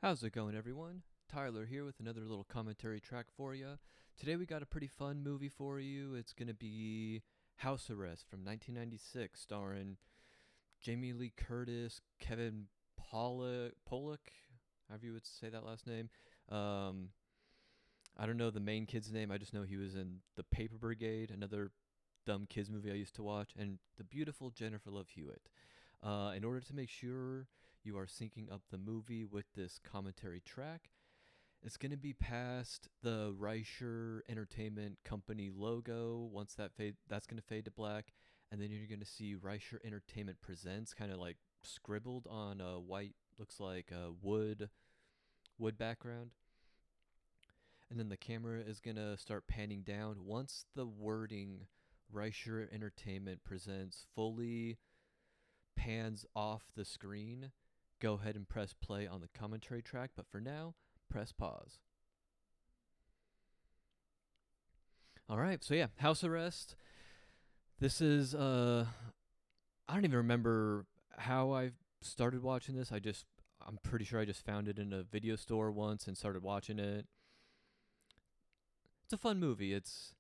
How's it going, everyone? Tyler here with another little commentary track for you. Today we got a pretty fun movie for you. It's going to be House Arrest from 1996, starring Jamie Lee Curtis, Kevin Pollock, however you would say that last name. Um, I don't know the main kid's name. I just know he was in The Paper Brigade, another dumb kids movie I used to watch, and the beautiful Jennifer Love Hewitt. In order to make sure you are syncing up the movie with this commentary track, it's going to be past the Reicher Entertainment Company logo. Once that's going to fade to black, and then you're going to see Reicher Entertainment Presents kind of like scribbled on a white, looks like a wood background. And then the camera is going to start panning down. Once the wording Reicher Entertainment Presents fully pans off the screen, go ahead and press play on the commentary track. But for now, press pause. All right, so yeah, House Arrest. This is I don't even remember how I started watching this. I'm pretty sure I just found it in a video store once and started watching it. It's a fun movie. It's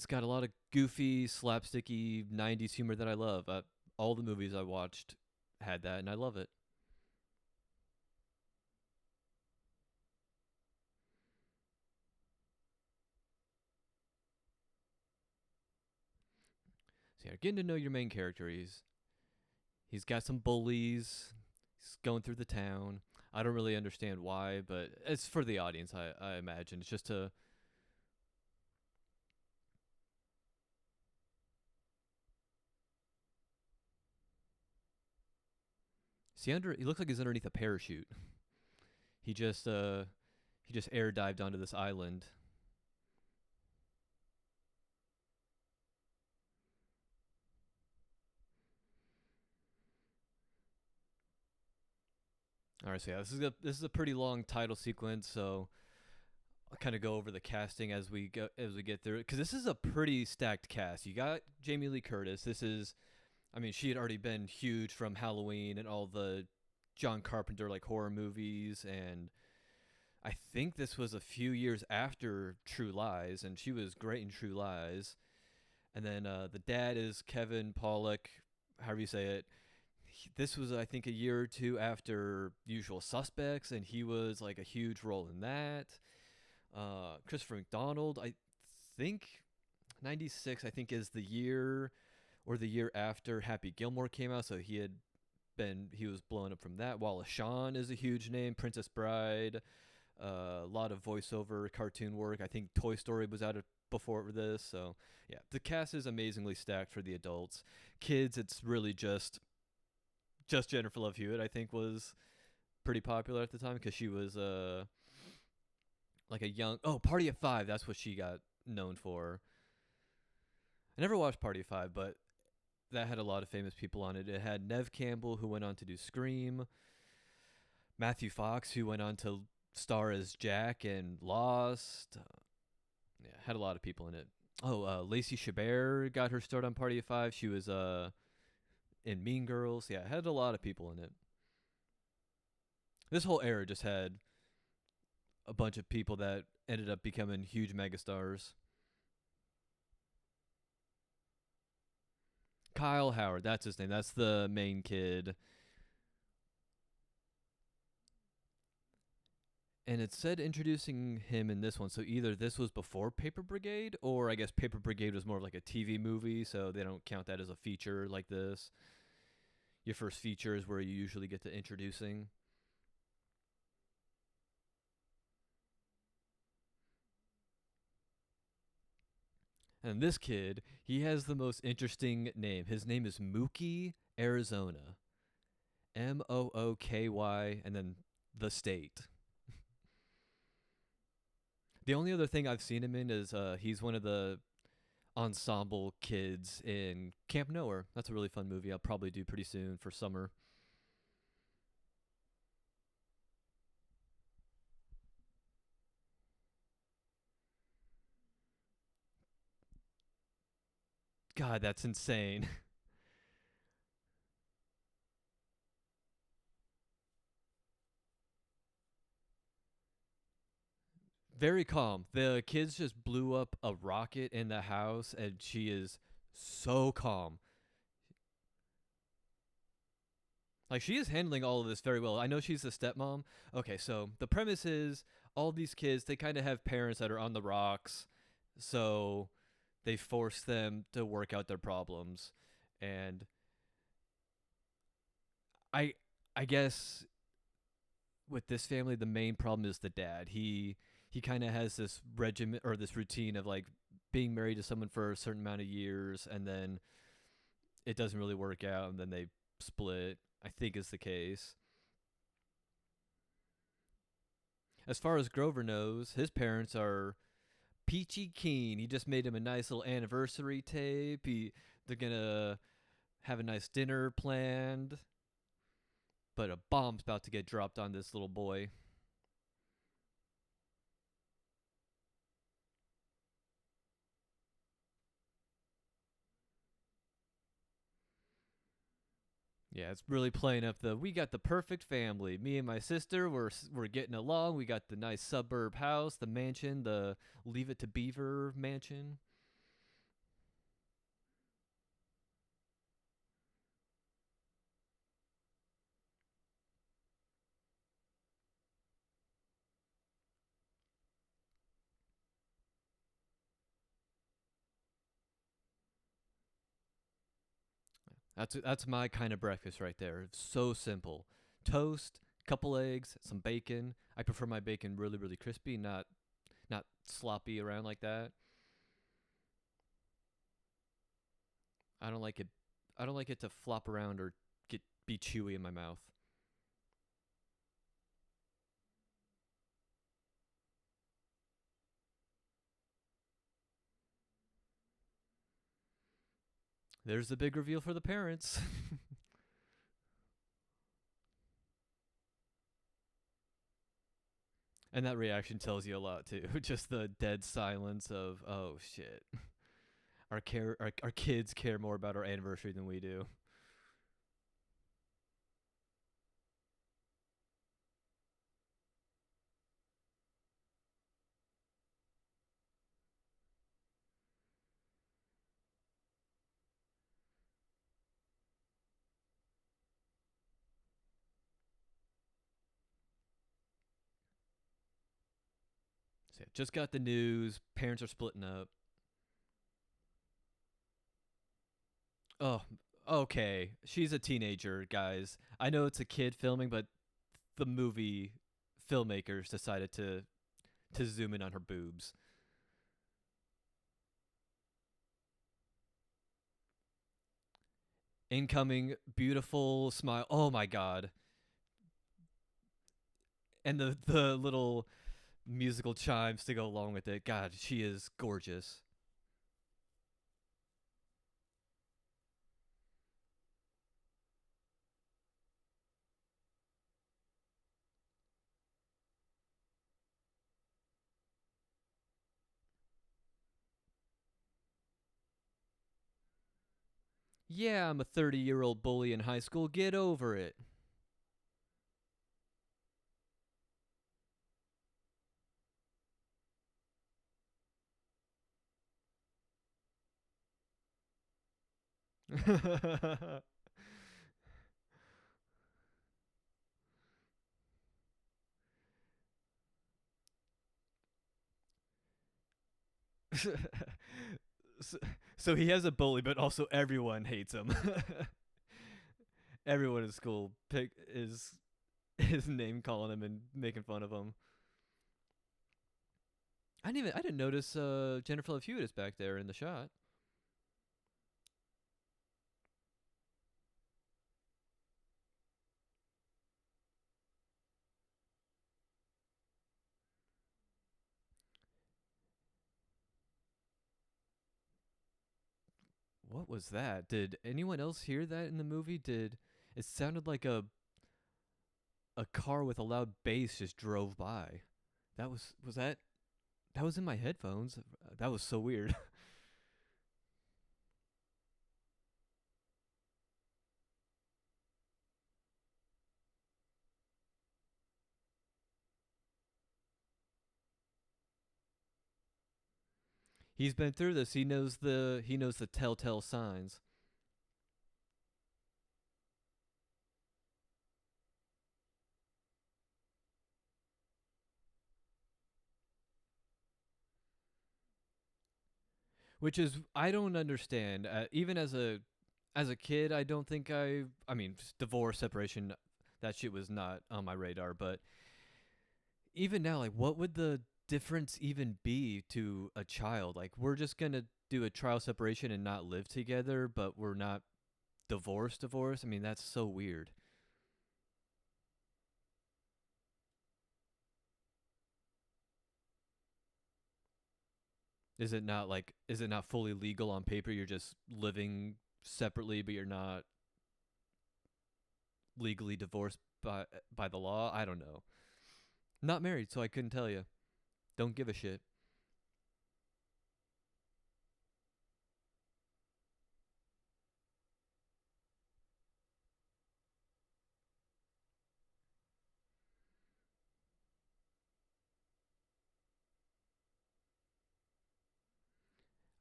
got a lot of goofy, slapsticky 90s humor that I love. All the movies I watched had that, and I love it. So yeah, getting to know your main character. He's got some bullies. He's going through the town. I don't really understand why, but it's for the audience. I imagine it's just to see under. He looks like he's underneath a parachute. He just uh he just air dived onto this island. All right, so yeah, this is a pretty long title sequence, so I'll kind of go over the casting as we get through it, because this is a pretty stacked cast. You got Jamie Lee Curtis. I mean, she had already been huge from Halloween and all the John Carpenter like horror movies, and I think this was a few years after True Lies, and she was great in True Lies. And then the dad is Kevin Pollock, however you say it. This was, I think, a year or two after Usual Suspects, and he was like a huge role in that. Christopher McDonald, I think 96, I think, is the year or the year after Happy Gilmore came out, so he was blowing up from that. Wallace Shawn is a huge name. Princess Bride, a lot of voiceover cartoon work. I think Toy Story was out before this, so yeah, the cast is amazingly stacked for the adults. Kids, it's really just Jennifer Love Hewitt. I think was pretty popular at the time because she was like a young Party of Five. That's what she got known for. I never watched Party of Five, but that had a lot of famous people on it. It had Nev Campbell, who went on to do Scream, Matthew Fox, who went on to star as Jack in Lost. Yeah, had a lot of people in it. Lacey Chabert got her start on Party of Five. She was in Mean Girls. Yeah, it had a lot of people in it. This whole era just had a bunch of people that ended up becoming huge megastars. Kyle Howard, that's his name. That's the main kid. And it said introducing him in this one, so either this was before Paper Brigade, or I guess Paper Brigade was more of like a TV movie, so they don't count that as a feature like this. Your first feature is where you usually get to introducing. And this kid, he has the most interesting name. His name is Mookie Arizona. Mooky, and then the state. The only other thing I've seen him in is he's one of the ensemble kids in Camp Nowhere. That's a really fun movie. I'll probably do pretty soon for summer. God, that's insane. Very calm. The kids just blew up a rocket in the house, and she is so calm. Like, she is handling all of this very well. I know she's a stepmom. Okay, so the premise is all these kids, they kind of have parents that are on the rocks, so they force them to work out their problems. And I I guess with this family the main problem is the dad. He kind of has this regimen or this routine of like being married to someone for a certain amount of years, and then it doesn't really work out, and then they split. I think is the case. As far as Grover knows, his parents are peachy keen. He just made him a nice little anniversary tape. They're gonna have a nice dinner planned, but a bomb's about to get dropped on this little boy. Yeah, it's really playing up the we got the perfect family. Me and my sister, we're getting along. We got the nice suburb house, the mansion, the Leave It to Beaver mansion. That's my kind of breakfast right there. It's so simple. Toast, couple eggs, some bacon. I prefer my bacon really crispy, not sloppy around like that. I don't like it I don't like it to flop around or get be chewy in my mouth. There's the big reveal for the parents. And that reaction tells you a lot too. Just the dead silence of, oh shit. Our kids care more about our anniversary than we do. So yeah, just got the news. Parents are splitting up. Oh, okay. She's a teenager, guys. I know it's a kid filming, but the movie filmmakers decided to zoom in on her boobs. Incoming beautiful smile. Oh my god. And the little musical chimes to go along with it. God, she is gorgeous. Yeah, I'm a 30-year-old bully in high school. Get over it. so, so he has a bully, but also everyone hates him. Everyone in school is his name calling him and making fun of him. I didn't notice Jennifer Love Hewitt is back there in the shot. What was that? Did anyone else hear that in the movie? Did it sounded like a car with a loud bass just drove by? Was that was in my headphones. That was so weird. He's been through this. He knows the telltale signs. Which is I don't understand. Even as a kid, I don't think I mean divorce, separation, that shit was not on my radar. But even now, like, what would the difference even be to a child? Like, we're just gonna do a trial separation and not live together, but we're not divorced. I mean, that's so weird. Is it not fully legal on paper? You're just living separately, but you're not legally divorced by the law. I don't know. Not married, so I couldn't tell you. Don't give a shit.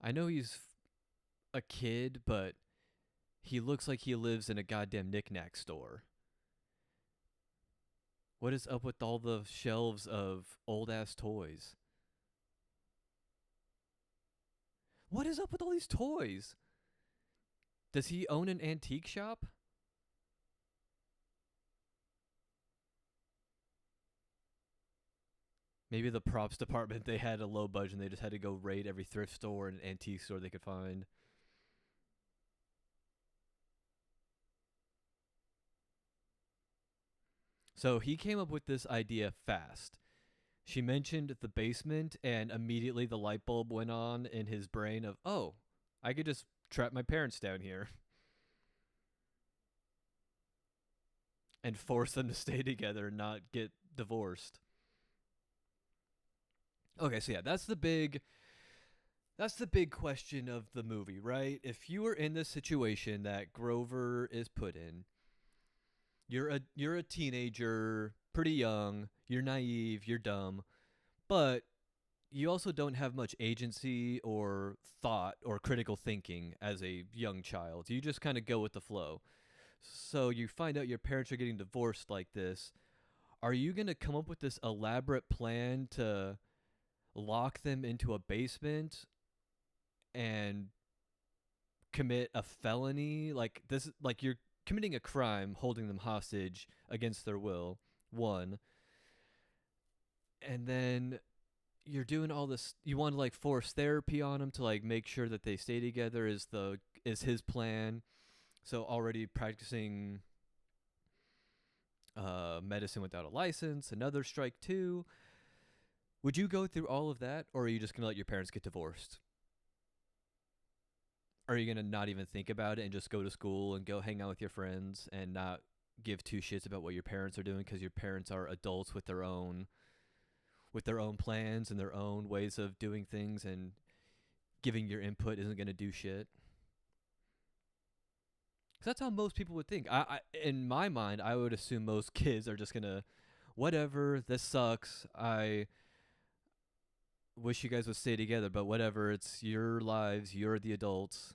I know he's a kid, but he looks like he lives in a goddamn knickknack store. What is up with all the shelves of old ass toys? What is up with all these toys? Does he own an antique shop? Maybe the props department, they had a low budget and they just had to go raid every thrift store and antique store they could find. So he came up with this idea fast. She mentioned the basement, and immediately the light bulb went on in his brain of, oh, I could just trap my parents down here and force them to stay together and not get divorced. Okay, so yeah, that's the big question of the movie, right? If you were in this situation that Grover is put in, you're a teenager, pretty young, you're naive, you're dumb, but you also don't have much agency or thought or critical thinking as a young child. You just kind of go with the flow. So you find out your parents are getting divorced like this. Are you going to come up with this elaborate plan to lock them into a basement and commit a felony? Like this, like you're committing a crime holding them hostage against their will. One. And then you're doing all this, you want to like force therapy on them to like make sure that they stay together is his plan. So already practicing medicine without a license, another strike two. Would you go through all of that, or are you just gonna let your parents get divorced? Are you gonna not even think about it and just go to school and go hang out with your friends and not give two shits about what your parents are doing because your parents are adults with their own plans and their own ways of doing things, and giving your input isn't gonna do shit? 'Cause that's how most people would think. In my mind, I would assume most kids are just gonna, whatever. This sucks. I wish you guys would stay together, but whatever. It's your lives. You're the adults.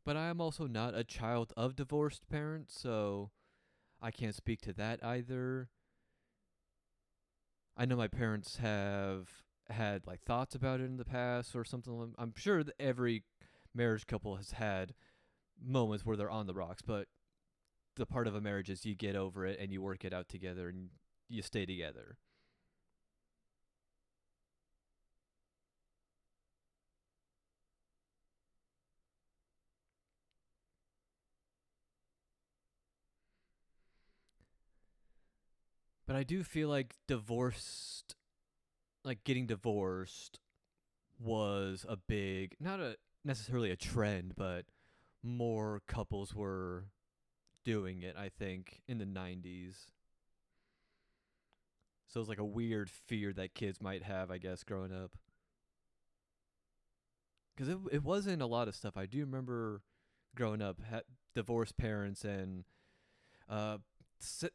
But I am also not a child of divorced parents, so I can't speak to that either. I know my parents have had like thoughts about it in the past or something. I'm sure that every marriage couple has had moments where they're on the rocks, but the part of a marriage is you get over it and you work it out together and you stay together. But I do feel like getting divorced was a big, not a necessarily a trend, but more couples were doing it, I think, in the 90s. So it's like a weird fear that kids might have, I guess, growing up. because it wasn't a lot of stuff. I do remember growing up, divorced parents and uh,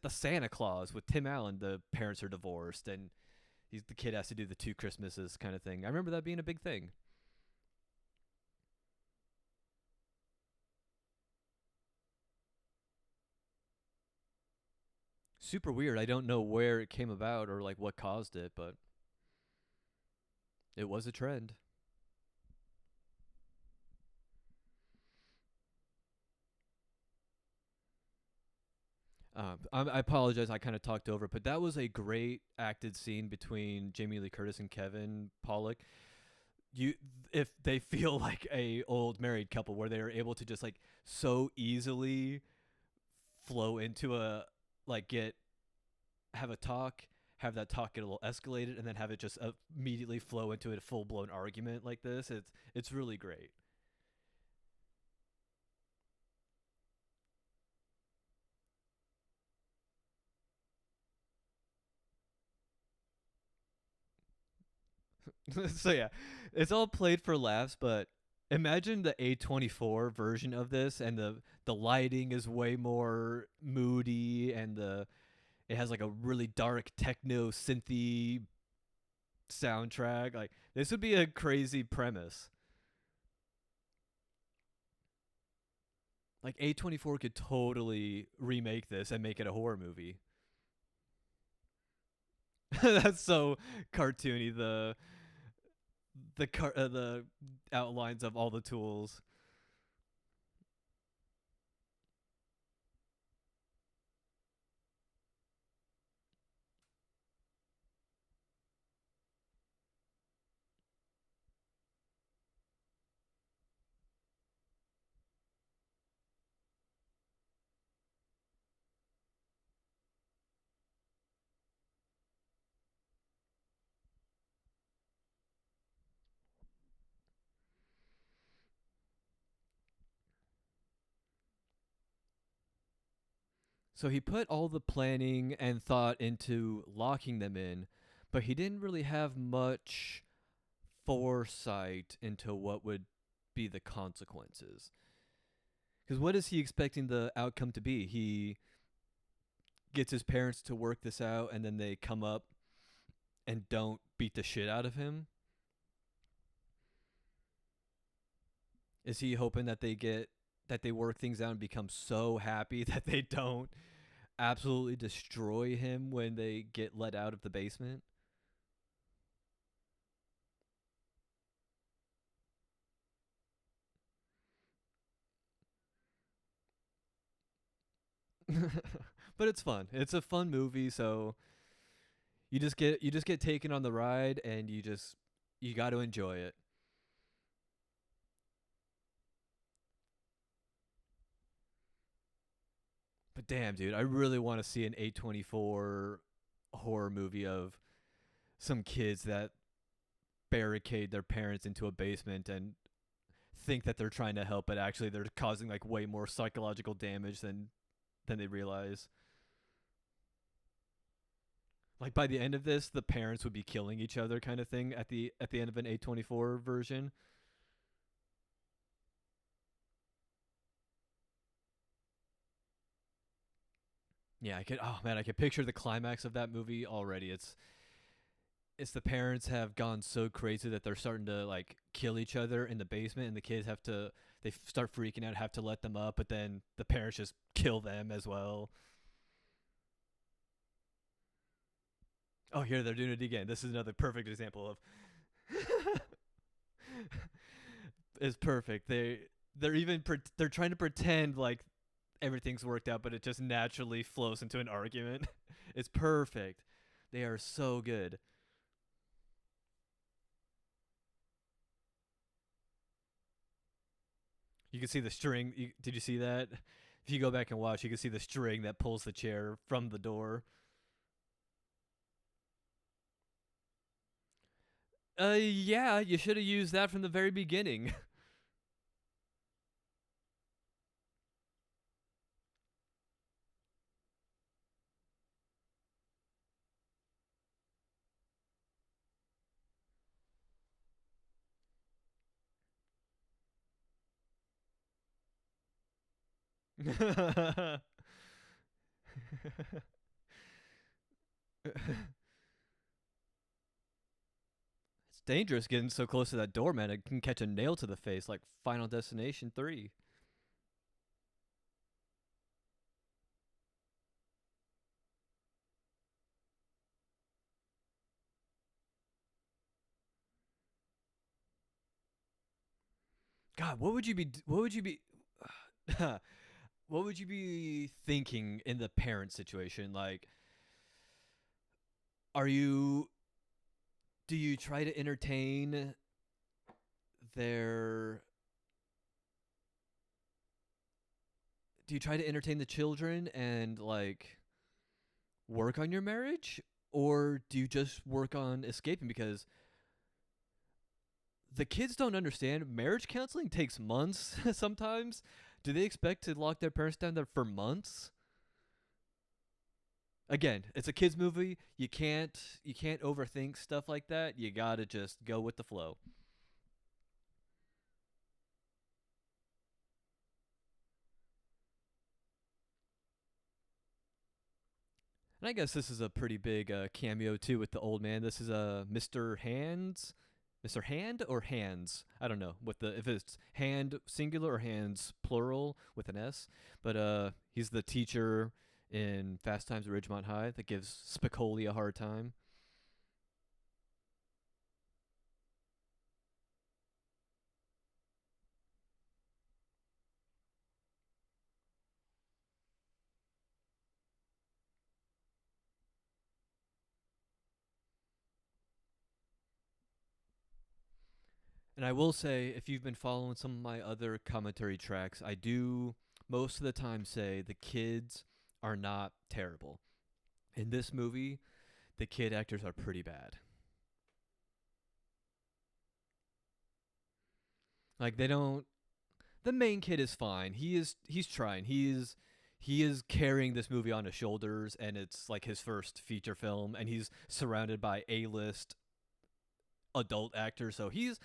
the Santa Claus with Tim Allen. The parents are divorced, and the kid has to do the two Christmases kind of thing. I remember that being a big thing. Super weird. I don't know where it came about or like what caused it, but it was a trend. I apologize. I kind of talked over, but that was a great acted scene between Jamie Lee Curtis and Kevin Pollock. You, if they feel like a old married couple, where they are able to just like so easily flow into a like get have a talk, have that talk get a little escalated, and then have it just immediately flow into a full blown argument like this. It's really great. So yeah, it's all played for laughs, but imagine the A24 version of this, and the lighting is way more moody, and the it has like a really dark techno synthy soundtrack. Like this would be a crazy premise. Like A24 could totally remake this and make it a horror movie. That's so cartoony. The outlines of all the tools. So he put all the planning and thought into locking them in, but he didn't really have much foresight into what would be the consequences. Because what is he expecting the outcome to be? He gets his parents to work this out, and then they come up and don't beat the shit out of him. Is he hoping that they work things out and become so happy that they don't absolutely destroy him when they get let out of the basement? But it's fun. It's a fun movie, so you just get taken on the ride, and you got to enjoy it. But damn, dude, I really want to see an A24 horror movie of some kids that barricade their parents into a basement and think that they're trying to help, but actually they're causing like way more psychological damage than they realize. Like by the end of this, the parents would be killing each other, kind of thing. At the end of an A24 version. Yeah, I could. Oh man, I could picture the climax of that movie already. It's the parents have gone so crazy that they're starting to like kill each other in the basement, and the kids have to start freaking out, have to let them up, but then the parents just kill them as well. Oh, here they're doing it again. This is another perfect example of is perfect. They're even they're trying to pretend like everything's worked out, but it just naturally flows into an argument. It's perfect. They are so good. You can see the string. Did you see that? If you go back and watch, you can see the string that pulls the chair from the door. Yeah, you should have used that from the very beginning. It's dangerous getting so close to that door, man. It can catch a nail to the face like Final Destination 3. God, what would you be what would you be thinking in the parent situation? Like, are you do you try to entertain their do you try to entertain the children and like work on your marriage, or do you just work on escaping? Because the kids don't understand marriage counseling takes months sometimes. Do they expect to lock their parents down there for months? Again, it's a kids movie. You can't overthink stuff like that. You got to just go with the flow. And I guess this is a pretty big cameo too with the old man. This is Mr. Hands, Mr. Hand or Hands. I don't know what the if it's hand singular or hands plural with an S. But he's the teacher in Fast Times at Ridgemont High that gives Spicoli a hard time. And I will say, if you've been following some of my other commentary tracks, I do most of the time say the kids are not terrible. In this movie, the kid actors are pretty bad. Like they don't the main kid is fine. He's trying. He is carrying this movie on his shoulders, and it's like his first feature film, and he's surrounded by A-list adult actors, so he's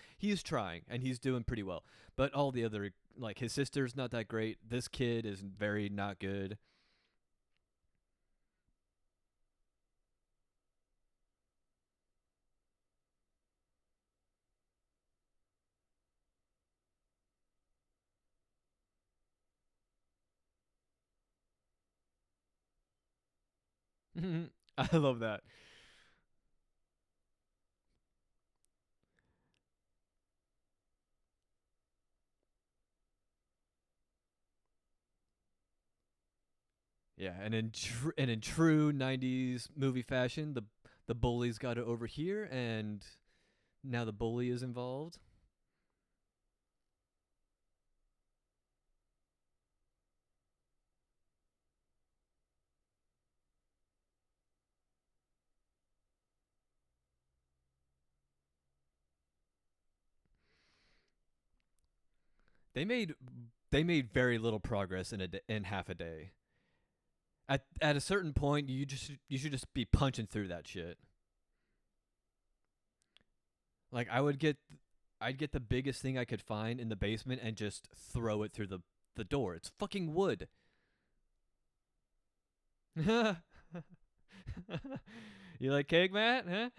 trying and he's doing pretty well. But all the other like his sister's not that great. This kid is very not good. I love that. Yeah, and in true '90s movie fashion, the bullies got it over here, and now the bully is involved. They made they made very little progress in half a day. At a certain point, you should just be punching through that shit. Like I'd get the biggest thing I could find in the basement and just throw it through the door. It's fucking wood. You like cake, Matt? Huh?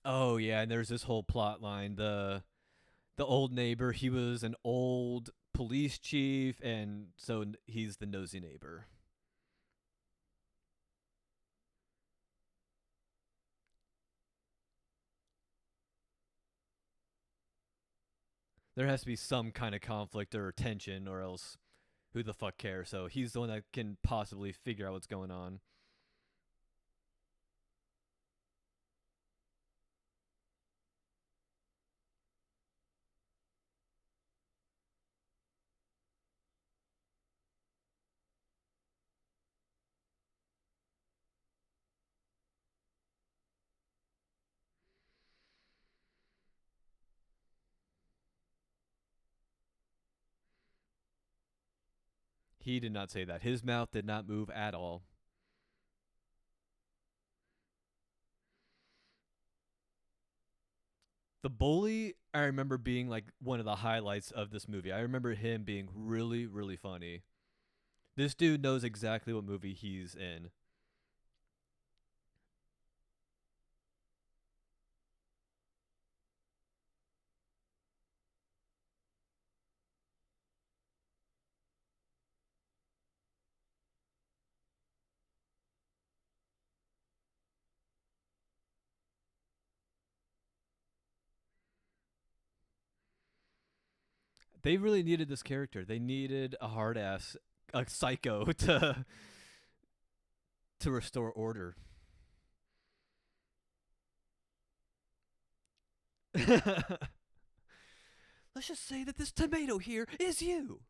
Oh yeah, and there's this whole plot line. The old neighbor, he was an old police chief, and so he's the nosy neighbor. There has to be some kind of conflict or tension, or else who the fuck cares? So he's the one that can possibly figure out what's going on. He did not say that. His mouth did not move at all. The bully, I remember being like one of the highlights of this movie. I remember him being really, really funny. This dude knows exactly what movie he's in. They really needed this character. They needed a hard ass, a psycho to restore order. Let's just say that this tomato here is you.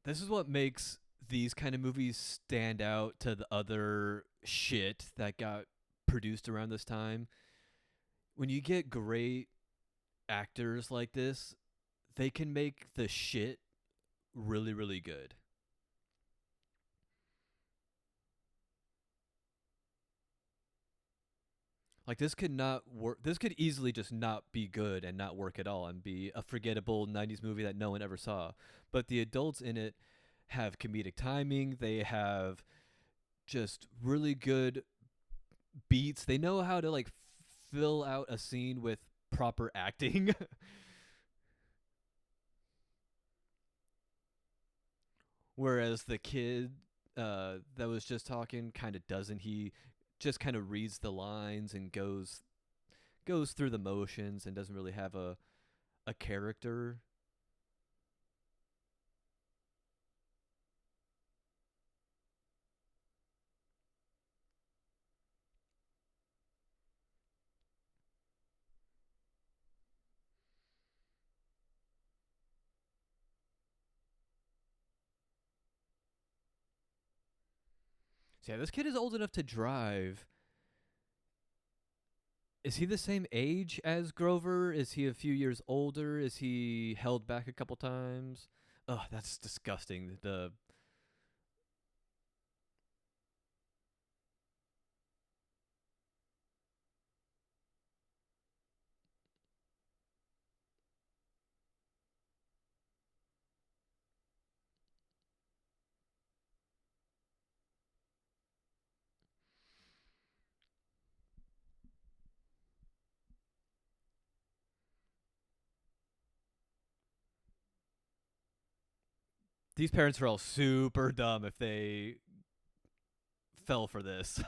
This is what makes these kind of movies stand out to the other shit that got produced around this time. When you get great actors like this, they can make the shit really, really good. Like this could not work. This could easily just not be good and not work at all and be a forgettable 90s movie that no one ever saw. But the adults in it have comedic timing. They have just really good beats. They know how to like fill out a scene with proper acting. Whereas the kid that was just talking kind of doesn't. He just kind of reads the lines and goes through the motions and doesn't really have a character. So yeah, this kid is old enough to drive. Is he the same age as Grover? Is he a few years older? Is he held back a couple times? Oh, that's disgusting. The these parents are all super dumb if they fell for this.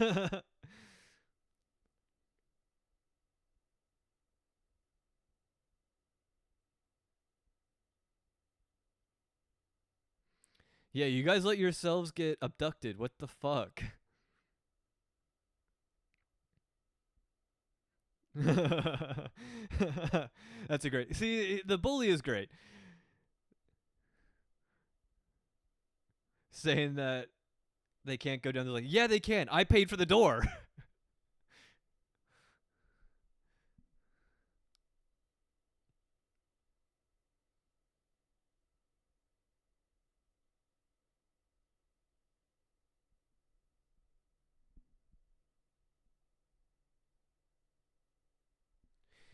Yeah, you guys let yourselves get abducted. What the fuck? That's a great. See, the bully is great. Saying that they can't go down. They're like, yeah, they can. I paid for the door.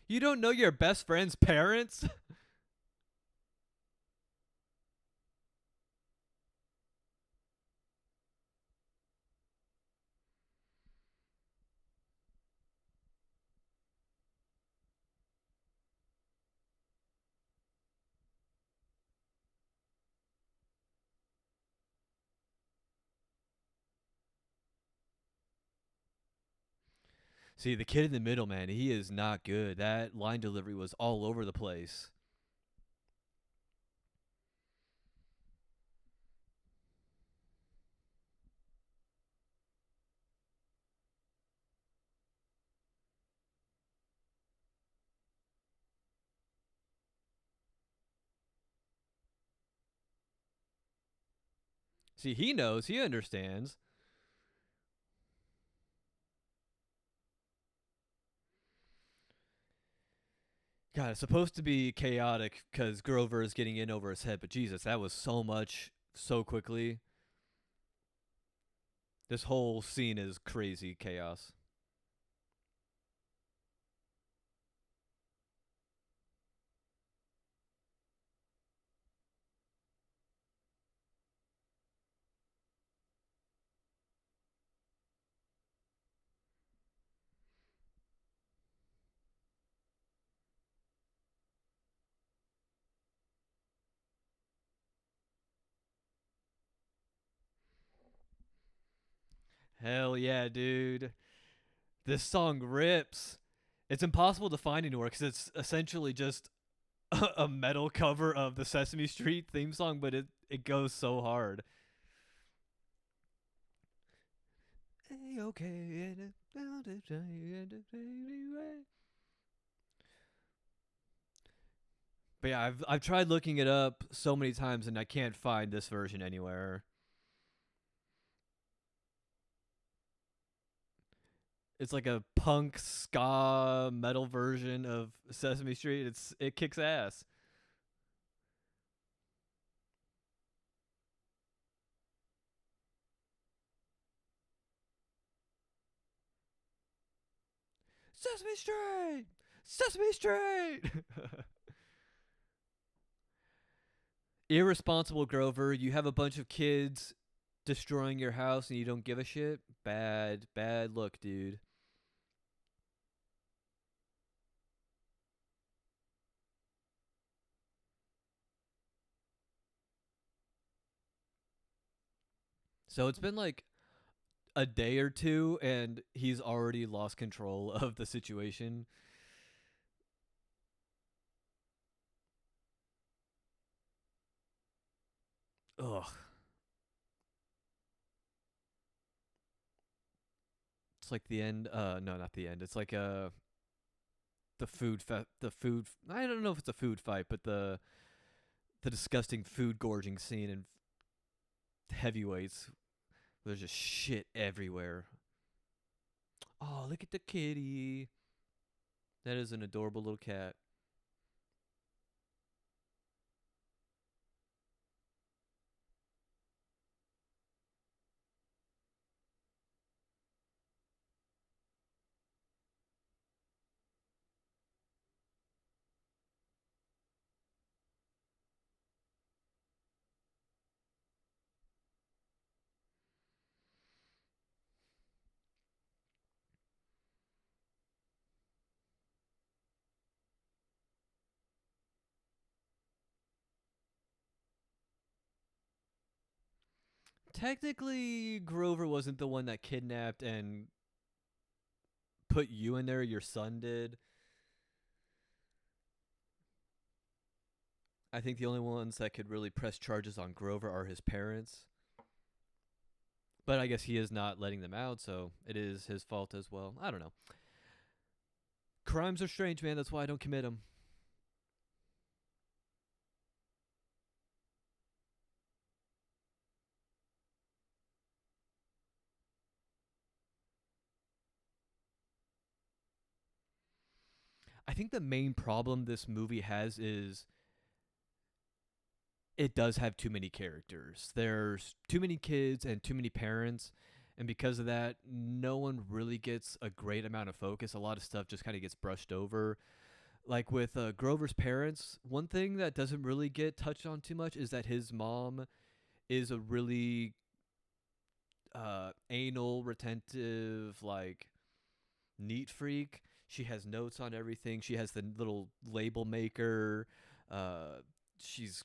You don't know your best friend's parents? See, the kid in the middle, man, he is not good. That line delivery was all over the place. See, he knows, he understands. God, it's supposed to be chaotic because Grover is getting in over his head, but Jesus, that was so much so quickly. This whole scene is crazy chaos. Hell yeah, dude. This song rips. It's impossible to find anywhere because it's essentially just a metal cover of the Sesame Street theme song, but it goes so hard. Okay. But yeah, I've tried looking it up so many times and I can't find this version anywhere. It's like a punk ska metal version of Sesame Street. It kicks ass. Sesame Street, Sesame Street. Irresponsible Grover. You have a bunch of kids destroying your house and you don't give a shit. Bad, bad look, dude. So it's been like a day or two and he's already lost control of the situation. Ugh. It's like the end. No, not the end. It's like the food. I don't know if it's a food fight, but the disgusting food gorging scene in Heavyweights. There's just shit everywhere. Oh, look at the kitty. That is an adorable little cat. Technically, Grover wasn't the one that kidnapped and put you in there. Your son did. I think the only ones that could really press charges on Grover are his parents. But I guess he is not letting them out, so it is his fault as well. I don't know. Crimes are strange, man. That's why I don't commit them. I think the main problem this movie has is it does have too many characters. There's too many kids and too many parents. And because of that, no one really gets a great amount of focus. A lot of stuff just kind of gets brushed over. Like with Grover's parents, one thing that doesn't really get touched on too much is that his mom is a really anal, retentive, like neat freak. She has notes on everything. She has the little label maker. Uh, she's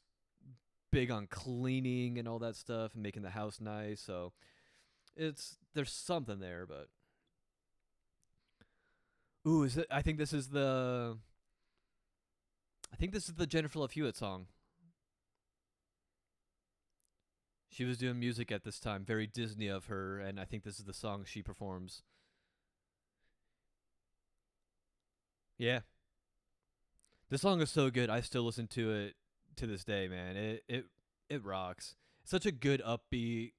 big on cleaning and all that stuff and making the house nice. So it's there's something there, but ooh, is it? I think this is the Jennifer Love Hewitt song. She was doing music at this time, very Disney of her, and I think this is the song she performs. Yeah, this song is so good. I still listen to it to this day, man. It rocks. Such a good upbeat,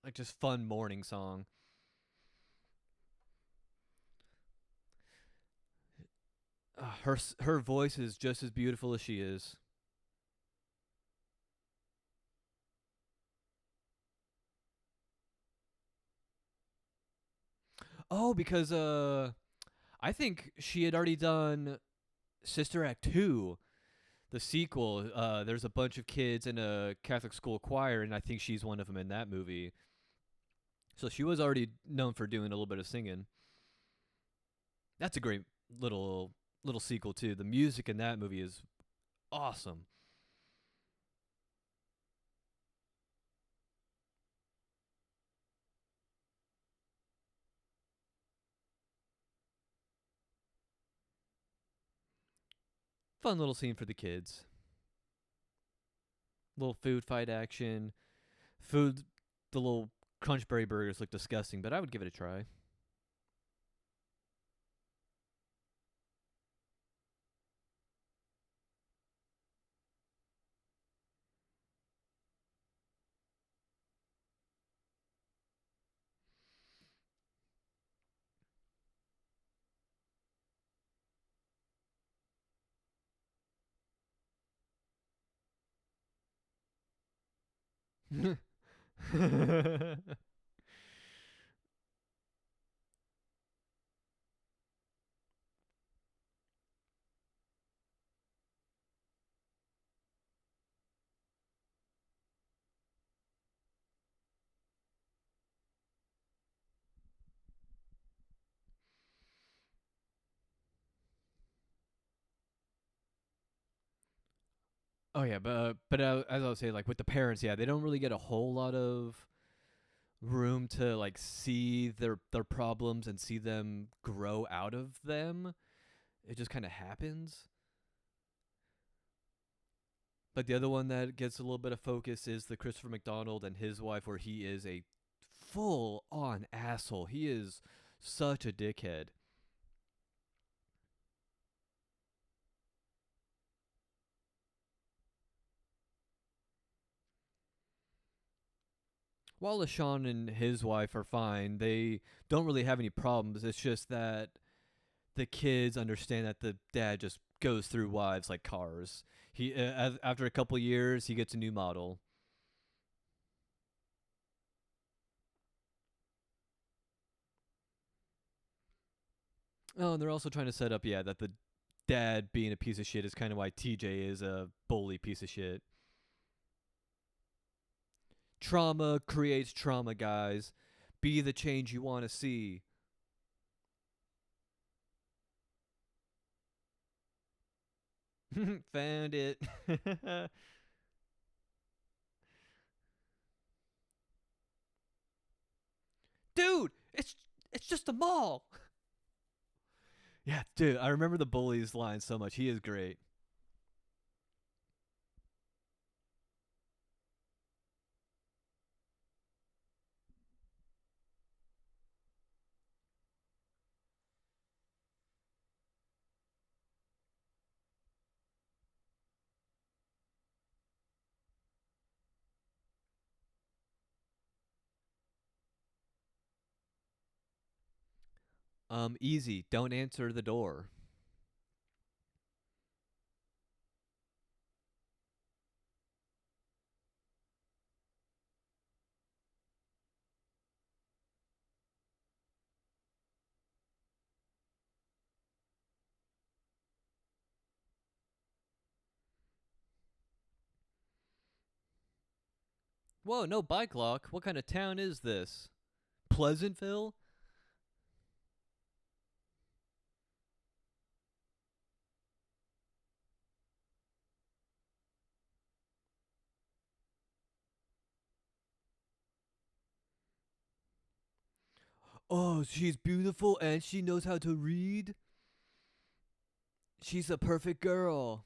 like just fun morning song. Her voice is just as beautiful as she is. Oh, because I think she had already done Sister Act 2, the sequel. There's a bunch of kids in a Catholic school choir, and I think she's one of them in that movie. So she was already known for doing a little bit of singing. That's a great little little sequel too. The music in that movie is awesome. Fun little scene for the kids. Little food fight action. Food, the little crunchberry burgers look disgusting, but I would give it a try. Oh yeah, but as I was saying, like with the parents, yeah, they don't really get a whole lot of room to like see their problems and see them grow out of them. It just kind of happens. But the other one that gets a little bit of focus is the Christopher McDonald and his wife, where he is a full on asshole. He is such a dickhead. While LaShawn and his wife are fine, they don't really have any problems. It's just that the kids understand that the dad just goes through wives like cars. He after a couple years, he gets a new model. Oh, and they're also trying to set up, yeah, that the dad being a piece of shit is kind of why TJ is a bully piece of shit. Trauma creates trauma, guys. Be the change you want to see. Found it. Dude, it's just a mall. Yeah, dude, I remember the bully's line so much. He is great. Easy. Don't answer the door. Whoa, no bike lock. What kind of town is this? Pleasantville? Oh, she's beautiful and she knows how to read. She's a perfect girl.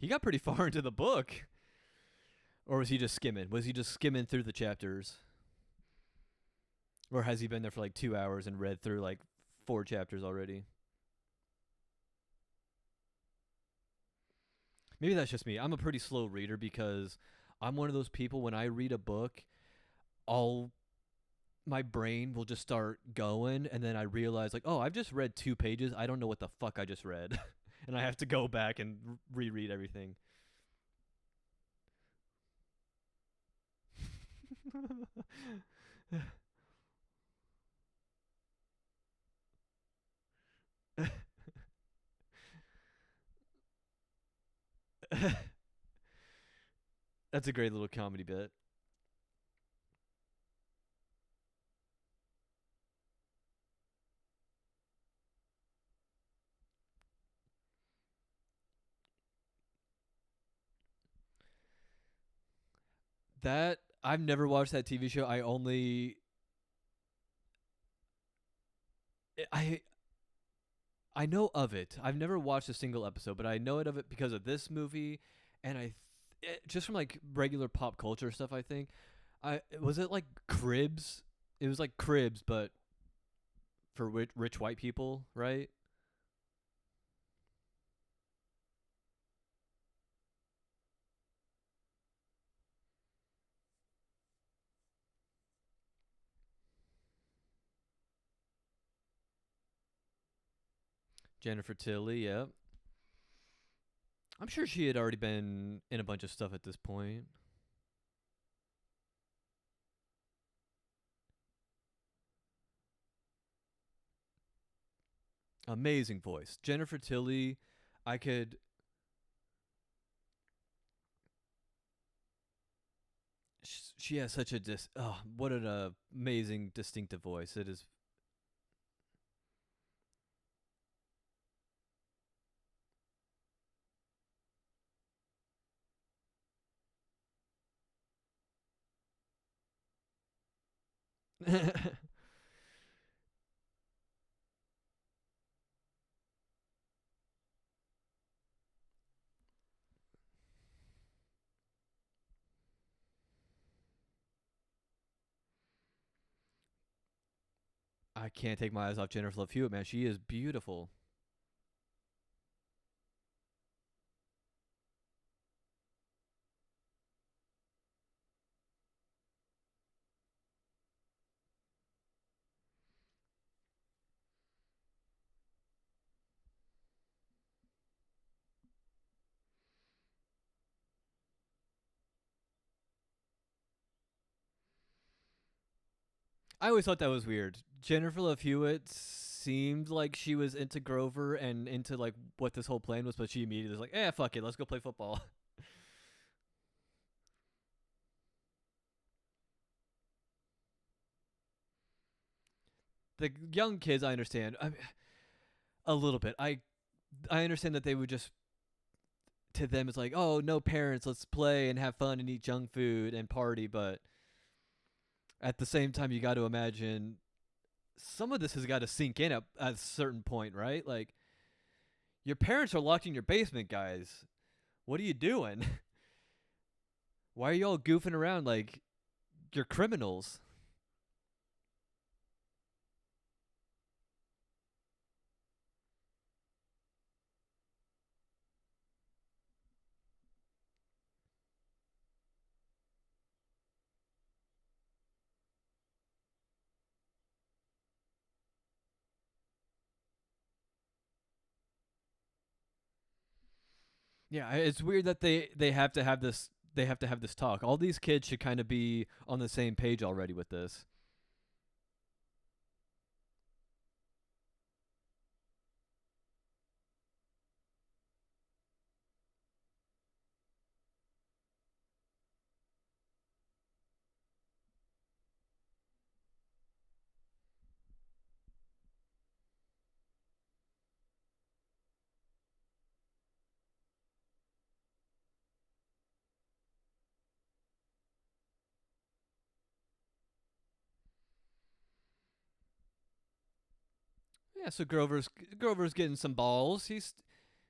He got pretty far into the book. Or was he just skimming? Was he just skimming through the chapters? Or has he been there for like 2 hours and read through like 4 chapters already? Maybe that's just me. I'm a pretty slow reader because I'm one of those people when I read a book, I'll my brain will just start going and then I realize like, oh, I've just read 2 pages. I don't know what the fuck I just read. And I have to go back and reread everything. That's a great little comedy bit. That I've never watched that TV show. I I know of it. I've never watched a single episode, but I know it of it because of this movie, and just from like regular pop culture stuff. I think I was it like Cribs. It was like Cribs, but for rich white people, right? Jennifer Tilly, yeah. I'm sure she had already been in a bunch of stuff at this point. Amazing voice. Jennifer Tilly, I could. She has such a oh, what an amazing distinctive voice. It is. I can't take my eyes off Jennifer Love Hewitt, man. She is beautiful. I always thought that was weird. Jennifer Love Hewitt seemed like she was into Grover and into like what this whole plan was, but she immediately was like, "Eh, fuck it, let's go play football." The young kids, I understand a little bit. I understand that they would just to them it's like, "Oh, no parents, let's play and have fun and eat junk food and party," but at the same time, you got to imagine some of this has got to sink in at a certain point, right? Like your parents are locked in your basement, guys. What are you doing? Why are y'all goofing around like you're criminals? Yeah, it's weird that they have to have this they have to have this talk. All these kids should kind of be on the same page already with this. Yeah, so Grover's getting some balls.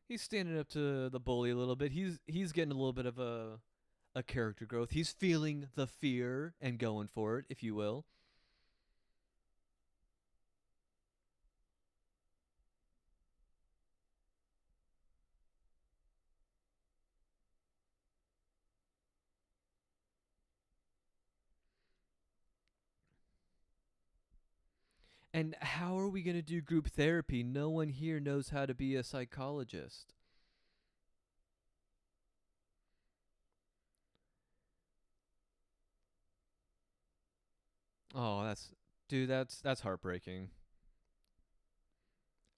He's standing up to the bully a little bit. He's getting a little bit of a character growth. He's feeling the fear and going for it, if you will. And how are we going to do group therapy? No one here knows how to be a psychologist. Oh, that's heartbreaking.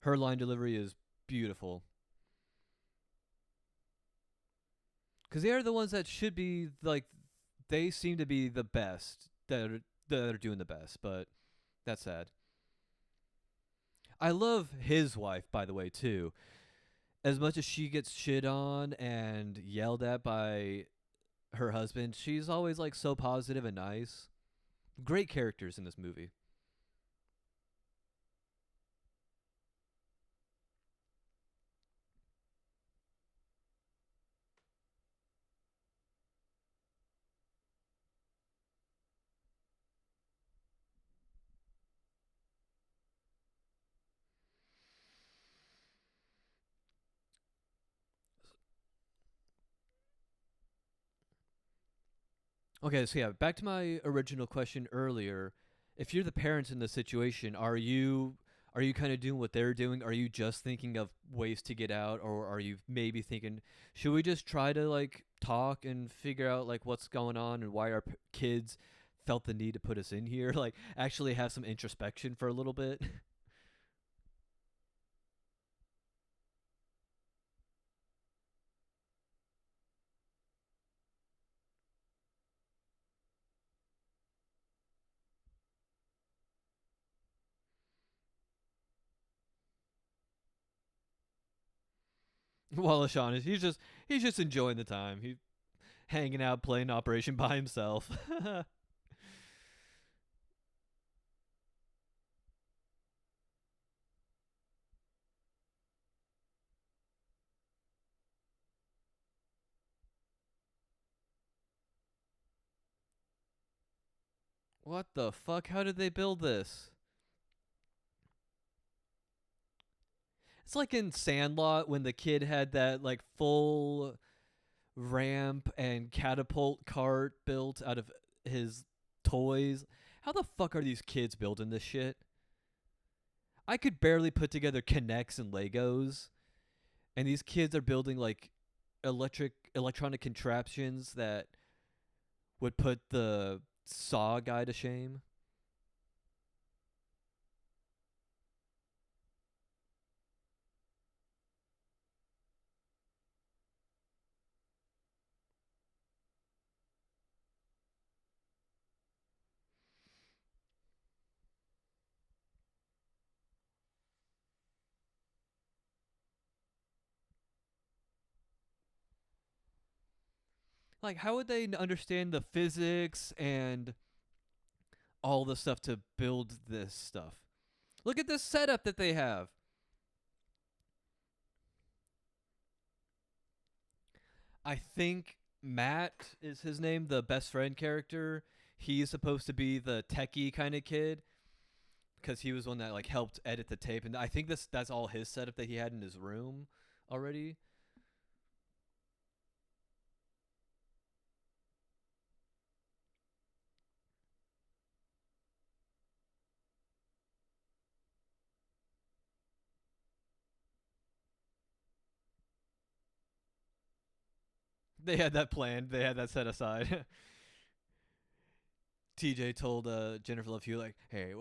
Her line delivery is beautiful. Cuz they are the ones that should be like they seem to be the best that are doing the best, but that's sad. I love his wife, by the way, too. As much as she gets shit on and yelled at by her husband, she's always like so positive and nice. Great characters in this movie. Okay, so yeah, back to my original question earlier. If you're the parents in the situation, are you kind of doing what they're doing? Are you just thinking of ways to get out, or are you maybe thinking, should we just try to like talk and figure out like what's going on and why our kids felt the need to put us in here? Like actually have some introspection for a little bit. While LaShawn is he's just enjoying the time. He's hanging out, playing Operation by himself. What the fuck? How did they build this? It's like in Sandlot when the kid had that like full ramp and catapult cart built out of his toys. How the fuck are these kids building this shit? I could barely put together Connects and Legos, and these kids are building like electronic contraptions that would put the Saw guy to shame. Like, how would they understand the physics and all the stuff to build this stuff? Look at this setup that they have. I think Matt is his name, the best friend character. He's supposed to be the techie kind of kid because he was one that like helped edit the tape, and I think that's all his setup that he had in his room already. They had that planned. They had that set aside. TJ told Jennifer Love Hewitt like, "Hey,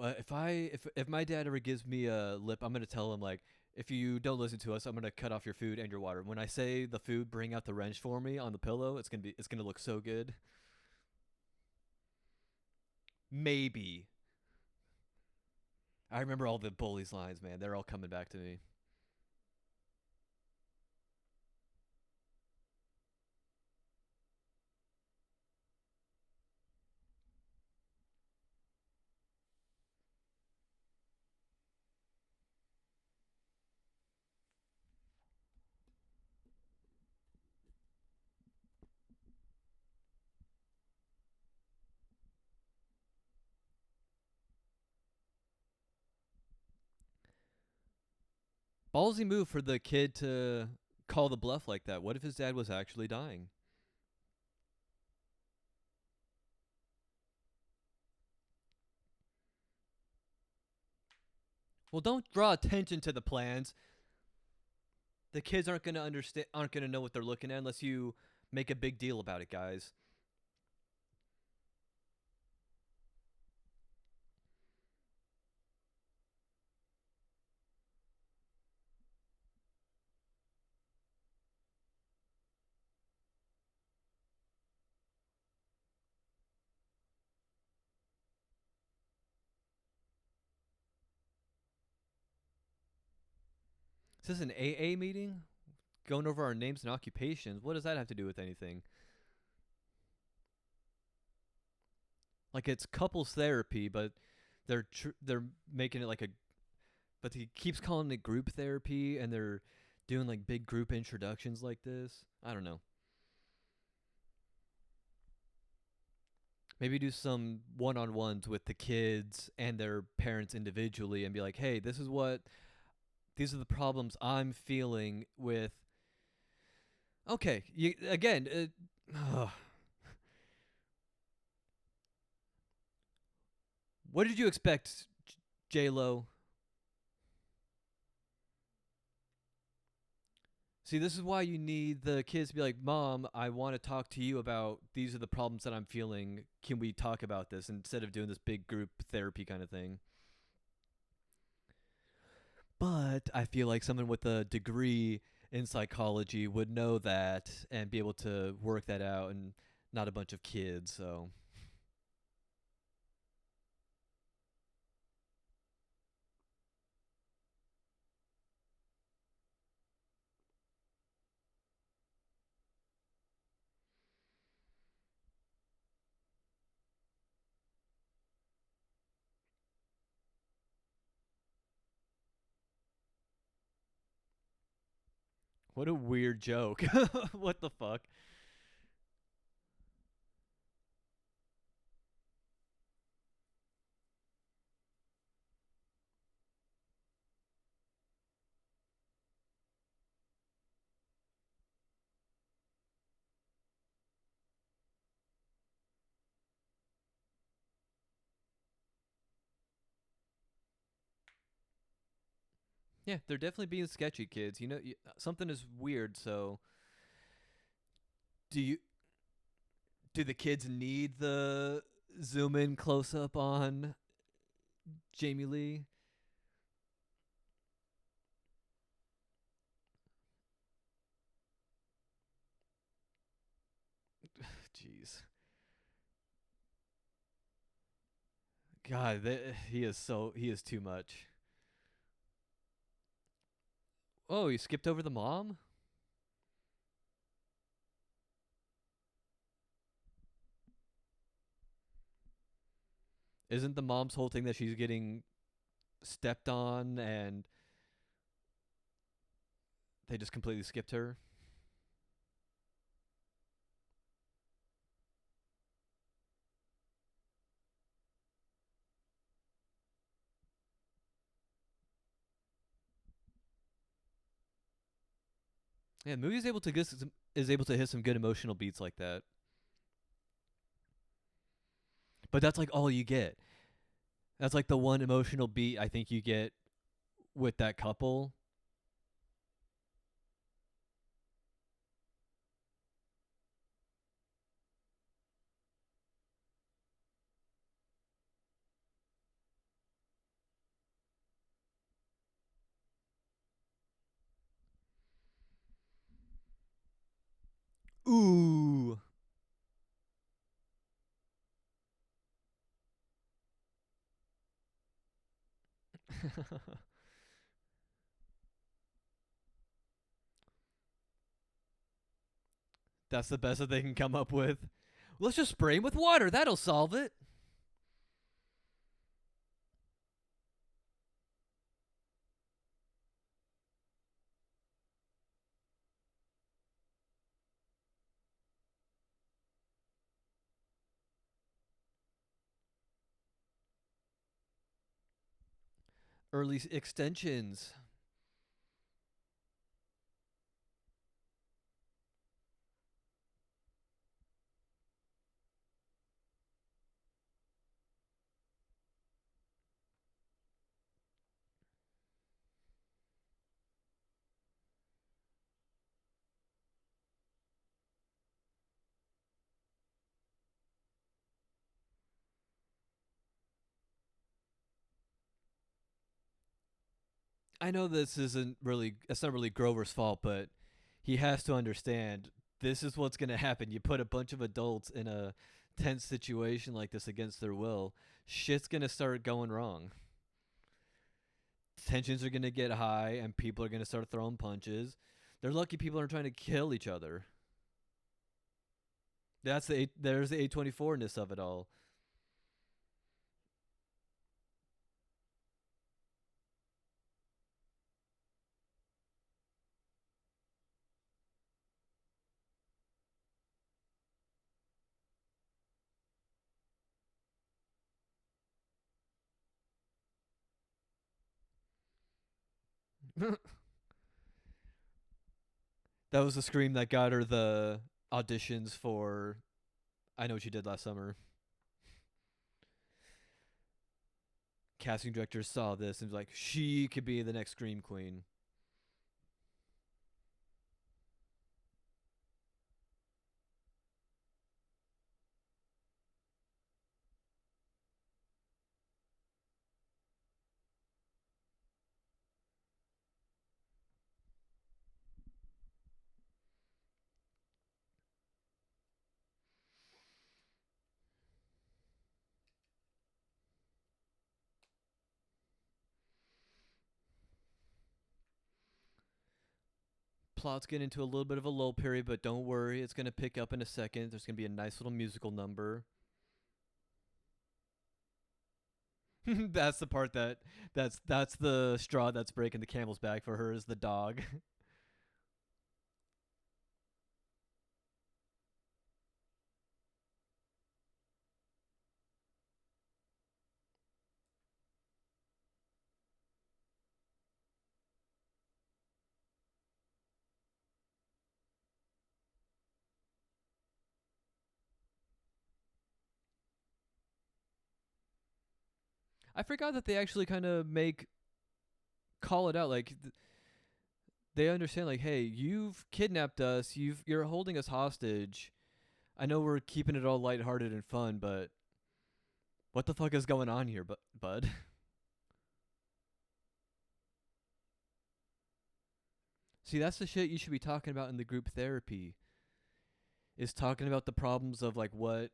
if my dad ever gives me a lip, I'm gonna tell him like, if you don't listen to us, I'm gonna cut off your food and your water. When I say the food, bring out the wrench for me on the pillow. It's gonna look so good. Maybe I remember all the bullies lines, man. They're all coming back to me. Ballsy move for the kid to call the bluff like that. What if his dad was actually dying? Well, don't draw attention to the plans. The kids aren't gonna understand, aren't gonna know what they're looking at unless you make a big deal about it, guys. Is this an AA meeting? Going over our names and occupations? What does that have to do with anything? Like it's couples therapy, but they're making it like a. But he keeps calling it group therapy, and they're doing like big group introductions like this. I don't know. Maybe do some one-on-ones with the kids and their parents individually, and be like, "Hey, these are the problems I'm feeling with." Okay, you again. What did you expect, J Lo? See, this is why you need the kids to be like, "Mom, I want to talk to you about these are the problems that I'm feeling. Can we talk about this?" Instead of doing this big group therapy kind of thing. But I feel like someone with a degree in psychology would know that and be able to work that out, and not a bunch of kids. So, what a weird joke. What the fuck? Yeah, they're definitely being sketchy, kids. Something is weird. So, do you do the kids need the zoom in close up on Jamie Lee? Jeez, God, he is too much. Oh, you skipped over the mom. Isn't the mom's whole thing that she's getting stepped on and they just completely skipped her? Yeah, the movie is able to hit some good emotional beats like that. But that's like all you get. That's like the one emotional beat I think you get with that couple. Ooh. That's the best that they can come up with. Let's just spray him with water. That'll solve it. Early extensions. I know this isn't really, it's not really Grover's fault, but he has to understand this is what's going to happen. You put a bunch of adults in a tense situation like this against their will, shit's going to start going wrong. Tensions are going to get high and people are going to start throwing punches. They're lucky people aren't trying to kill each other. There's the A24ness of it all. That was the scream that got her the auditions for I Know What You Did Last Summer. Casting directors saw this and was like, she could be the next Scream Queen. Plot's getting into a little bit of a lull period, but don't worry, it's going to pick up in a second. There's going to be a nice little musical number. That's the part that's the straw that's breaking the camel's back for her is the dog. I forgot that they actually kind of make call it out like they understand like, hey, you've kidnapped us, you're holding us hostage. I know we're keeping it all lighthearted and fun, but what the fuck is going on here, bud? See, that's the shit you should be talking about in the group therapy. Is talking about the problems of like what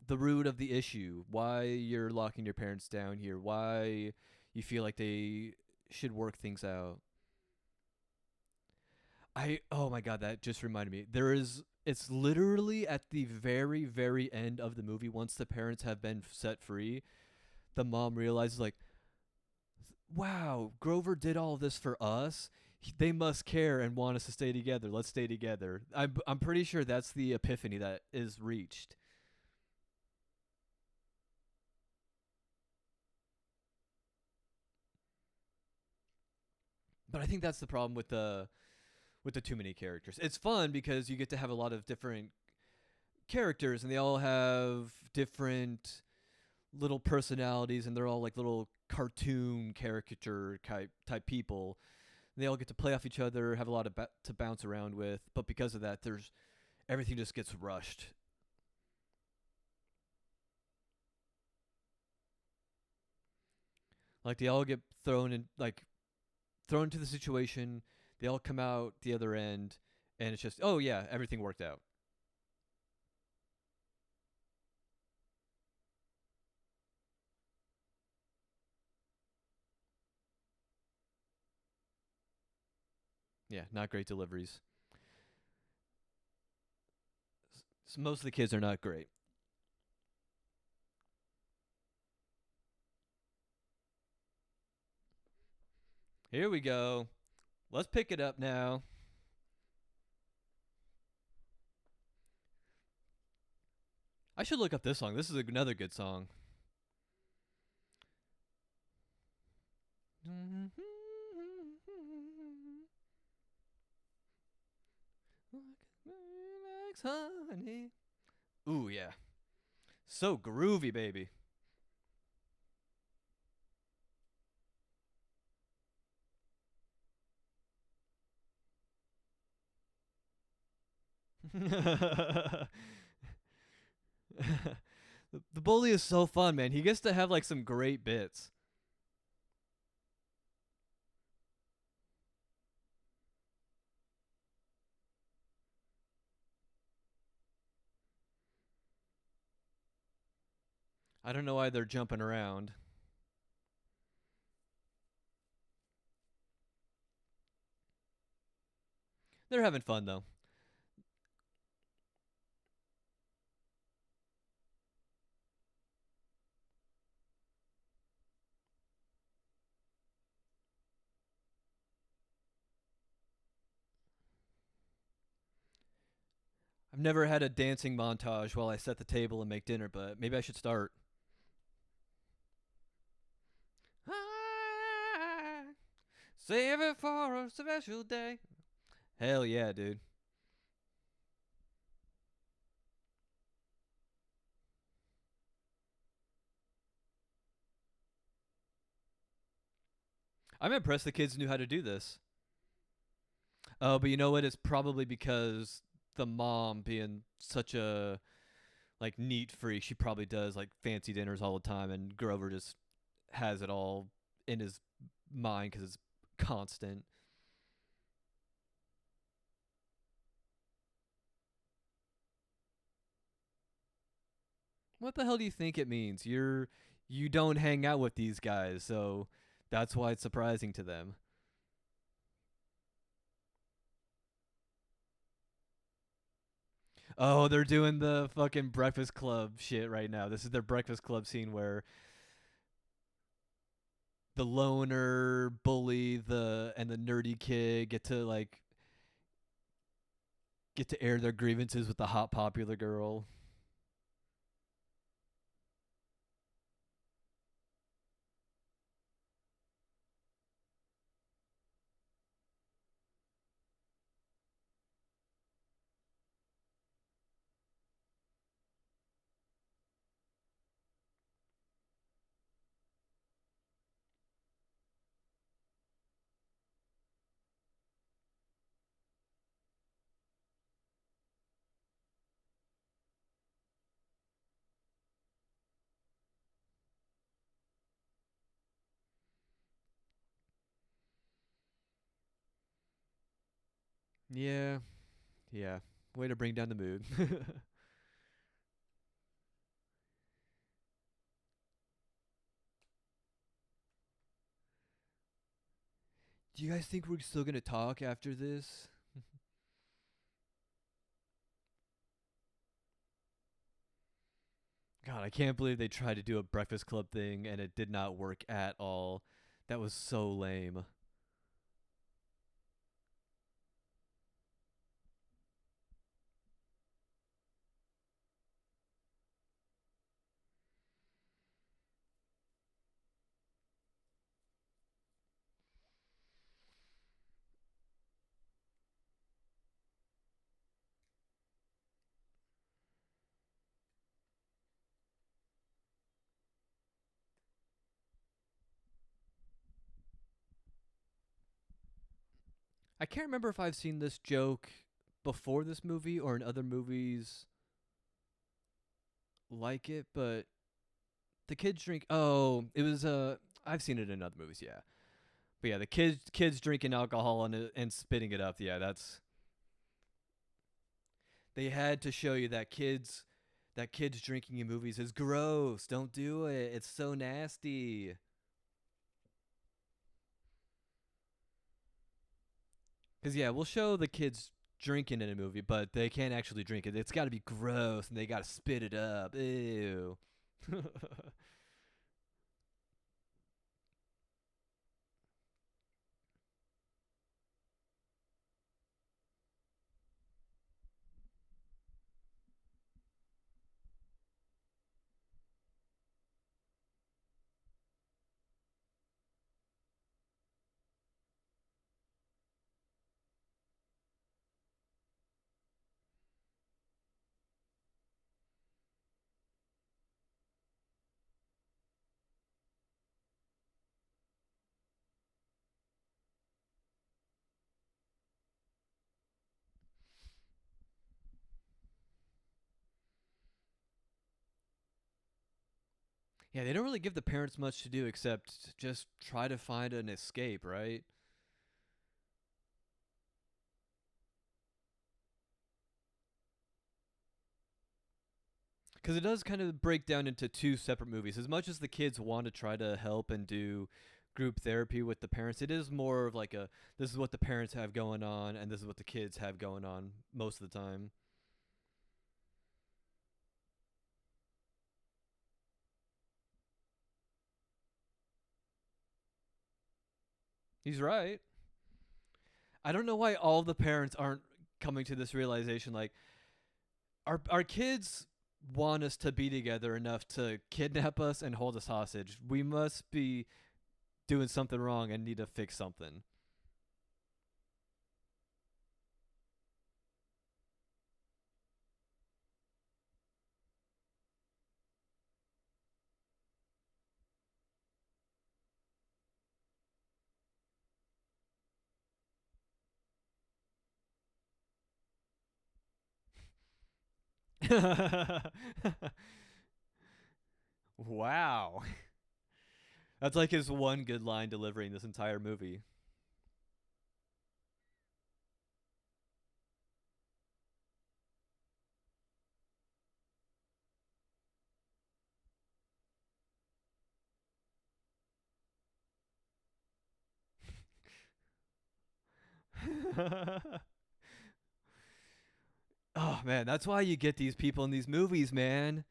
the root of the issue, why you're locking your parents down here, why you feel like they should work things out. I oh my god, that just reminded me. It's literally at the very very end of the movie once the parents have been set free, the mom realizes like, "Wow, Grover did all of this for us. They must care and want us to stay together. Let's stay together." I'm pretty sure that's the epiphany that is reached. But I think that's the problem with the too many characters. It's fun because you get to have a lot of different characters and they all have different little personalities and they're all like little cartoon caricature type people. And they all get to play off each other, have a lot of to bounce around with, but because of that there's everything just gets rushed. Like they all get thrown into the situation, they all come out the other end and it's just, oh yeah, everything worked out. Yeah, not great deliveries. So most of the kids are not great. Here we go. Let's pick it up now. I should look up this song. This is another good song. Honey. Ooh, yeah. So groovy, baby. The bully is so fun, man. He gets to have like some great bits. I don't know why they're jumping around. They're having fun though. I've never had a dancing montage while I set the table and make dinner, but maybe I should start. Save it for a special day. Hell yeah, dude. I'm impressed the kids knew how to do this. Oh, but you know what? It's probably because the mom, being such a like neat freak, she probably does like fancy dinners all the time, and Grover just has it all in his mind because it's constant. What the hell do you think it means? You don't hang out with these guys, so that's why it's surprising to them. Oh, they're doing the fucking Breakfast Club shit right now. This is their Breakfast Club scene where the loner bully the and the nerdy kid get to air their grievances with the hot popular girl. Yeah, yeah. Way to bring down the mood. Do you guys think we're still gonna talk after this? God, I can't believe they tried to do a Breakfast Club thing and it did not work at all. That was so lame. I can't remember if I've seen this joke before this movie or in other movies like it, but the kids drink. Oh, it was I've seen it in other movies, yeah. But yeah, the kids drinking alcohol and spitting it up. Yeah, that's they had to show you that kids drinking in movies is gross. Don't do it. It's so nasty. Cuz yeah, we'll show the kids drinking in a movie, but they can't actually drink it. It's got to be gross and they got to spit it up. Ew. Yeah, they don't really give the parents much to do except just try to find an escape, right? because it does kind of break down into two separate movies. As much as the kids want to try to help and do group therapy with the parents, it is more of like a this is what the parents have going on and this is what the kids have going on most of the time. He's right. I don't know why all the parents aren't coming to this realization. Like our kids want us to be together enough to kidnap us and hold us hostage. We must be doing something wrong and need to fix something. Wow. That's like his one good line delivery in this entire movie. Oh man, that's why you get these people in these movies, man.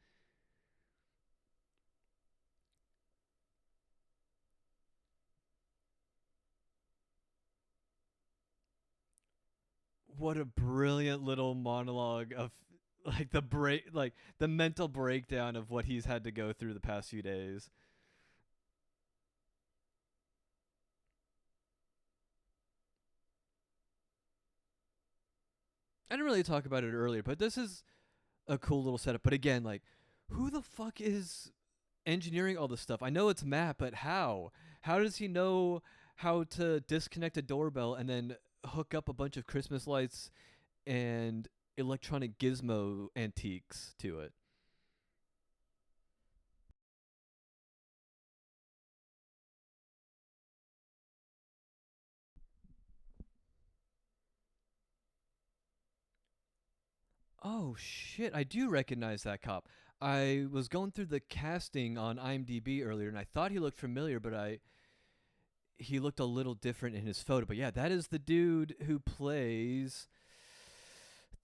What a brilliant little monologue of like the mental breakdown of what he's had to go through the past few days. I didn't really talk about it earlier, but this is a cool little setup. But again, like, who the fuck is engineering all this stuff? I know it's Matt, but how? How does he know how to disconnect a doorbell and then hook up a bunch of Christmas lights and electronic gizmo antiques to it? Oh shit, I do recognize that cop. I was going through the casting on IMDb earlier and I thought he looked familiar, but I he looked a little different in his photo. But yeah, that is the dude who plays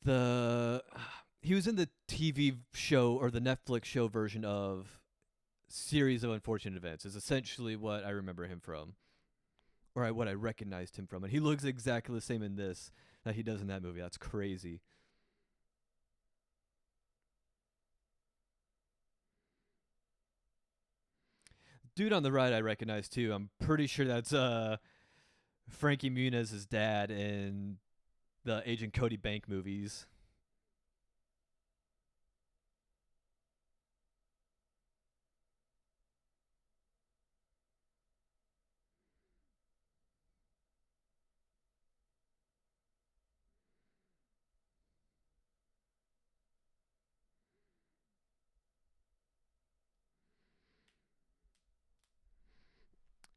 the he was in the TV show or the Netflix show version of Series of Unfortunate Events. Is essentially what I remember him from, or what I recognized him from, and he looks exactly the same in this that he does in that movie. That's crazy. Dude on the right, I recognize too. I'm pretty sure that's Frankie Muniz's dad in the Agent Cody Bank movies.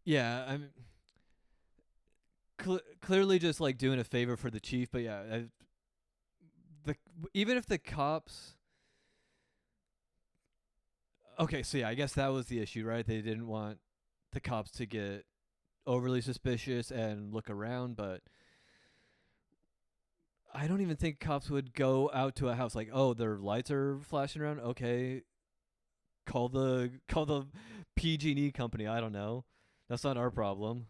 Yeah, I'm clearly just like doing a favor for the chief, but yeah, the even if the cops. Okay, so yeah, I guess that was the issue, right? They didn't want the cops to get overly suspicious and look around, but I don't even think cops would go out to a house like, oh, their lights are flashing around. Okay, call the PG&E company. I don't know. That's not our problem.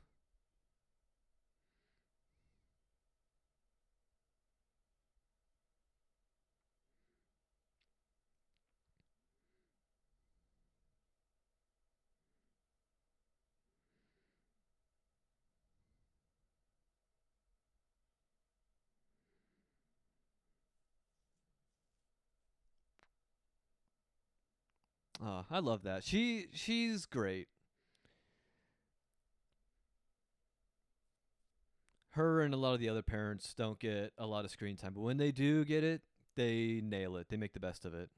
Oh, I love that. She's great. Her and a lot of the other parents don't get a lot of screen time, but when they do get it, they nail it. They make the best of it.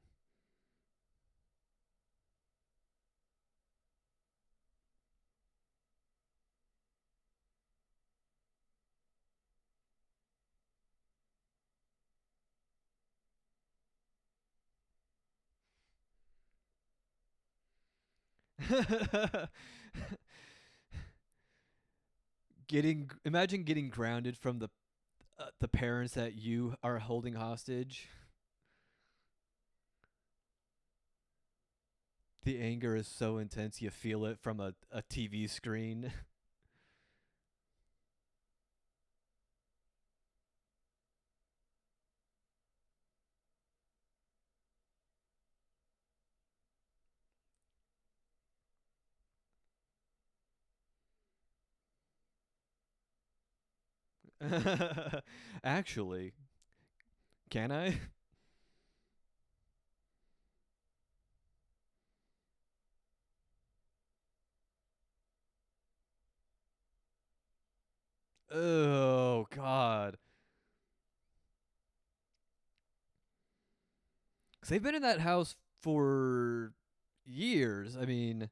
Imagine getting grounded from the parents that you are holding hostage. The anger is so intense you feel it from a TV screen. Actually, can I? Oh God, 'cause they've been in that house for years. I mean,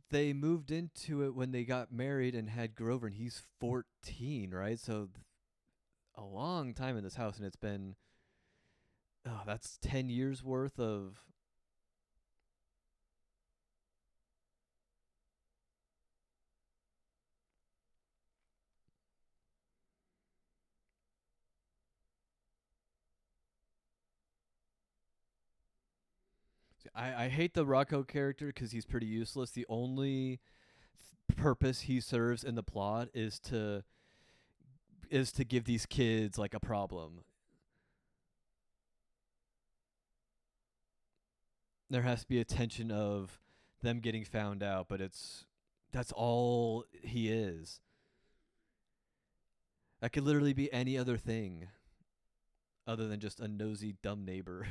they moved into it when they got married and had Grover, and he's 14, right? So a long time in this house, and it's been that's 10 years worth of. I hate the Rocco character because he's pretty useless. The only purpose he serves in the plot is to give these kids like a problem. There has to be a tension of them getting found out, but that's all he is. That could literally be any other thing other than just a nosy dumb neighbor.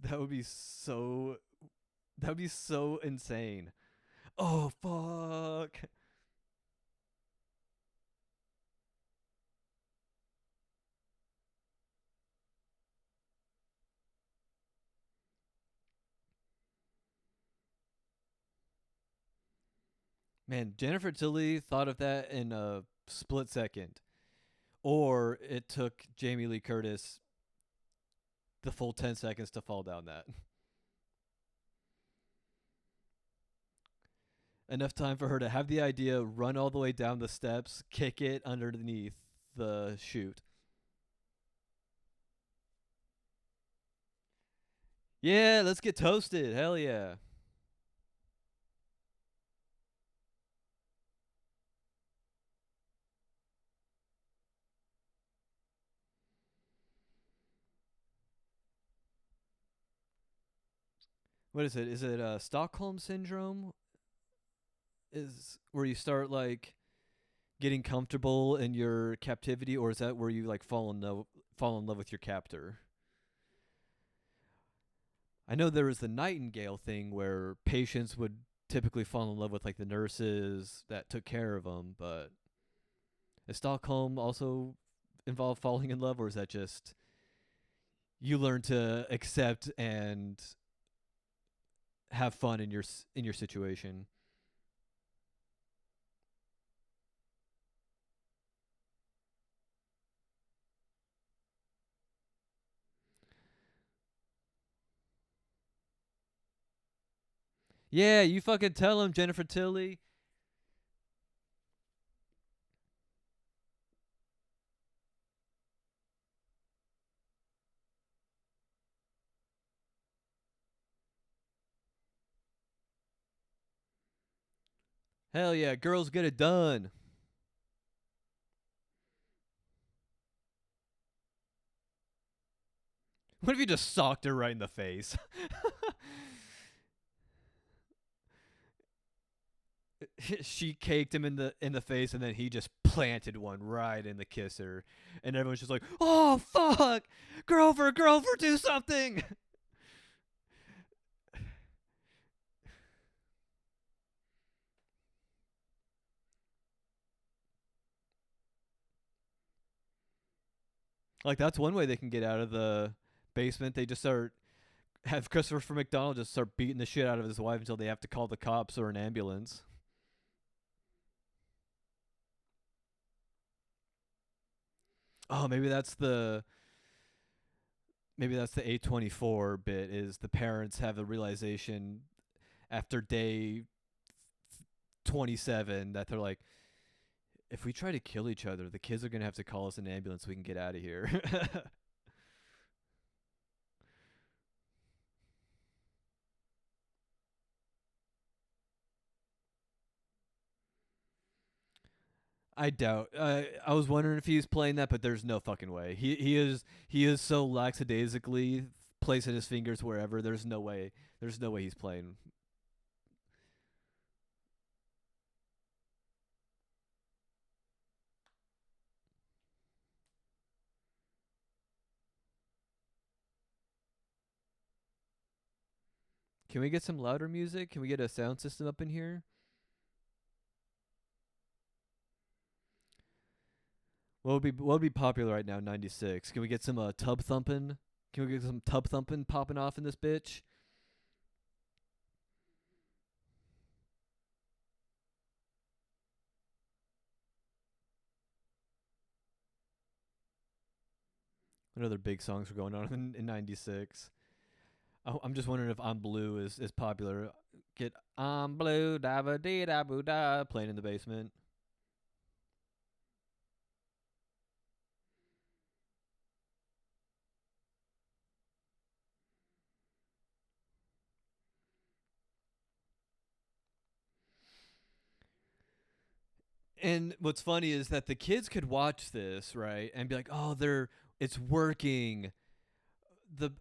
that would be so that would be so insane. Oh fuck. Man, Jennifer Tilly thought of that in a split second. Or it took Jamie Lee Curtis the full 10 seconds to fall down that. Enough time for her to have the idea, run all the way down the steps, kick it underneath the chute. Yeah, let's get toasted. Hell yeah. What is it? Is it Stockholm syndrome? Is where you start like getting comfortable in your captivity, or is that where you like fall in love with your captor? I know there was the Nightingale thing where patients would typically fall in love with like the nurses that took care of them, but is Stockholm also involve falling in love, or is that just you learn to accept and have fun in your situation? Yeah, you fucking tell him, Jennifer Tilly. Hell yeah, girls get it done. What if you just socked her right in the face? She caked him in the face, and then he just planted one right in the kisser, and everyone's just like, "Oh fuck, Grover, Grover, do something!" Like that's one way they can get out of the basement. They just start have Christopher McDonald just start beating the shit out of his wife until they have to call the cops or an ambulance. Oh, maybe that's the A24 bit is the parents have the realization after day 27 that they're like, if we try to kill each other, the kids are going to have to call us an ambulance so we can get out of here. I doubt. I was wondering if he was playing that, but there's no fucking way. He is so lackadaisically placing his fingers wherever. There's no way. There's no way he's playing. Can we get some louder music? Can we get a sound system up in here? What would be popular right now? 96. Can we get some tub thumping? Can we get some tub thumping popping off in this bitch? What other big songs were going on in 96? I'm just wondering if I'm Blue is popular. Get I'm Blue, da ba dee da boo da, playing in the basement. And what's funny is that the kids could watch this, right, and be like, "Oh, it's working.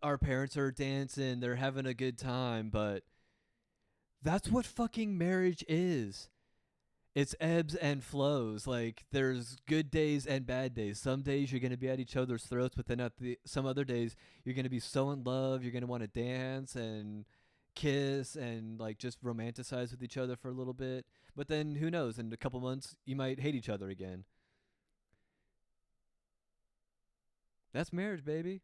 Our parents are dancing, they're having a good time." But that's what fucking marriage is. It's ebbs and flows. Like there's good days and bad days. Some days you're gonna be at each other's throats, but then some other days you're gonna be so in love. You're gonna want to dance and kiss and like just romanticize with each other for a little bit. But then who knows? In a couple months you might hate each other again. That's marriage, baby.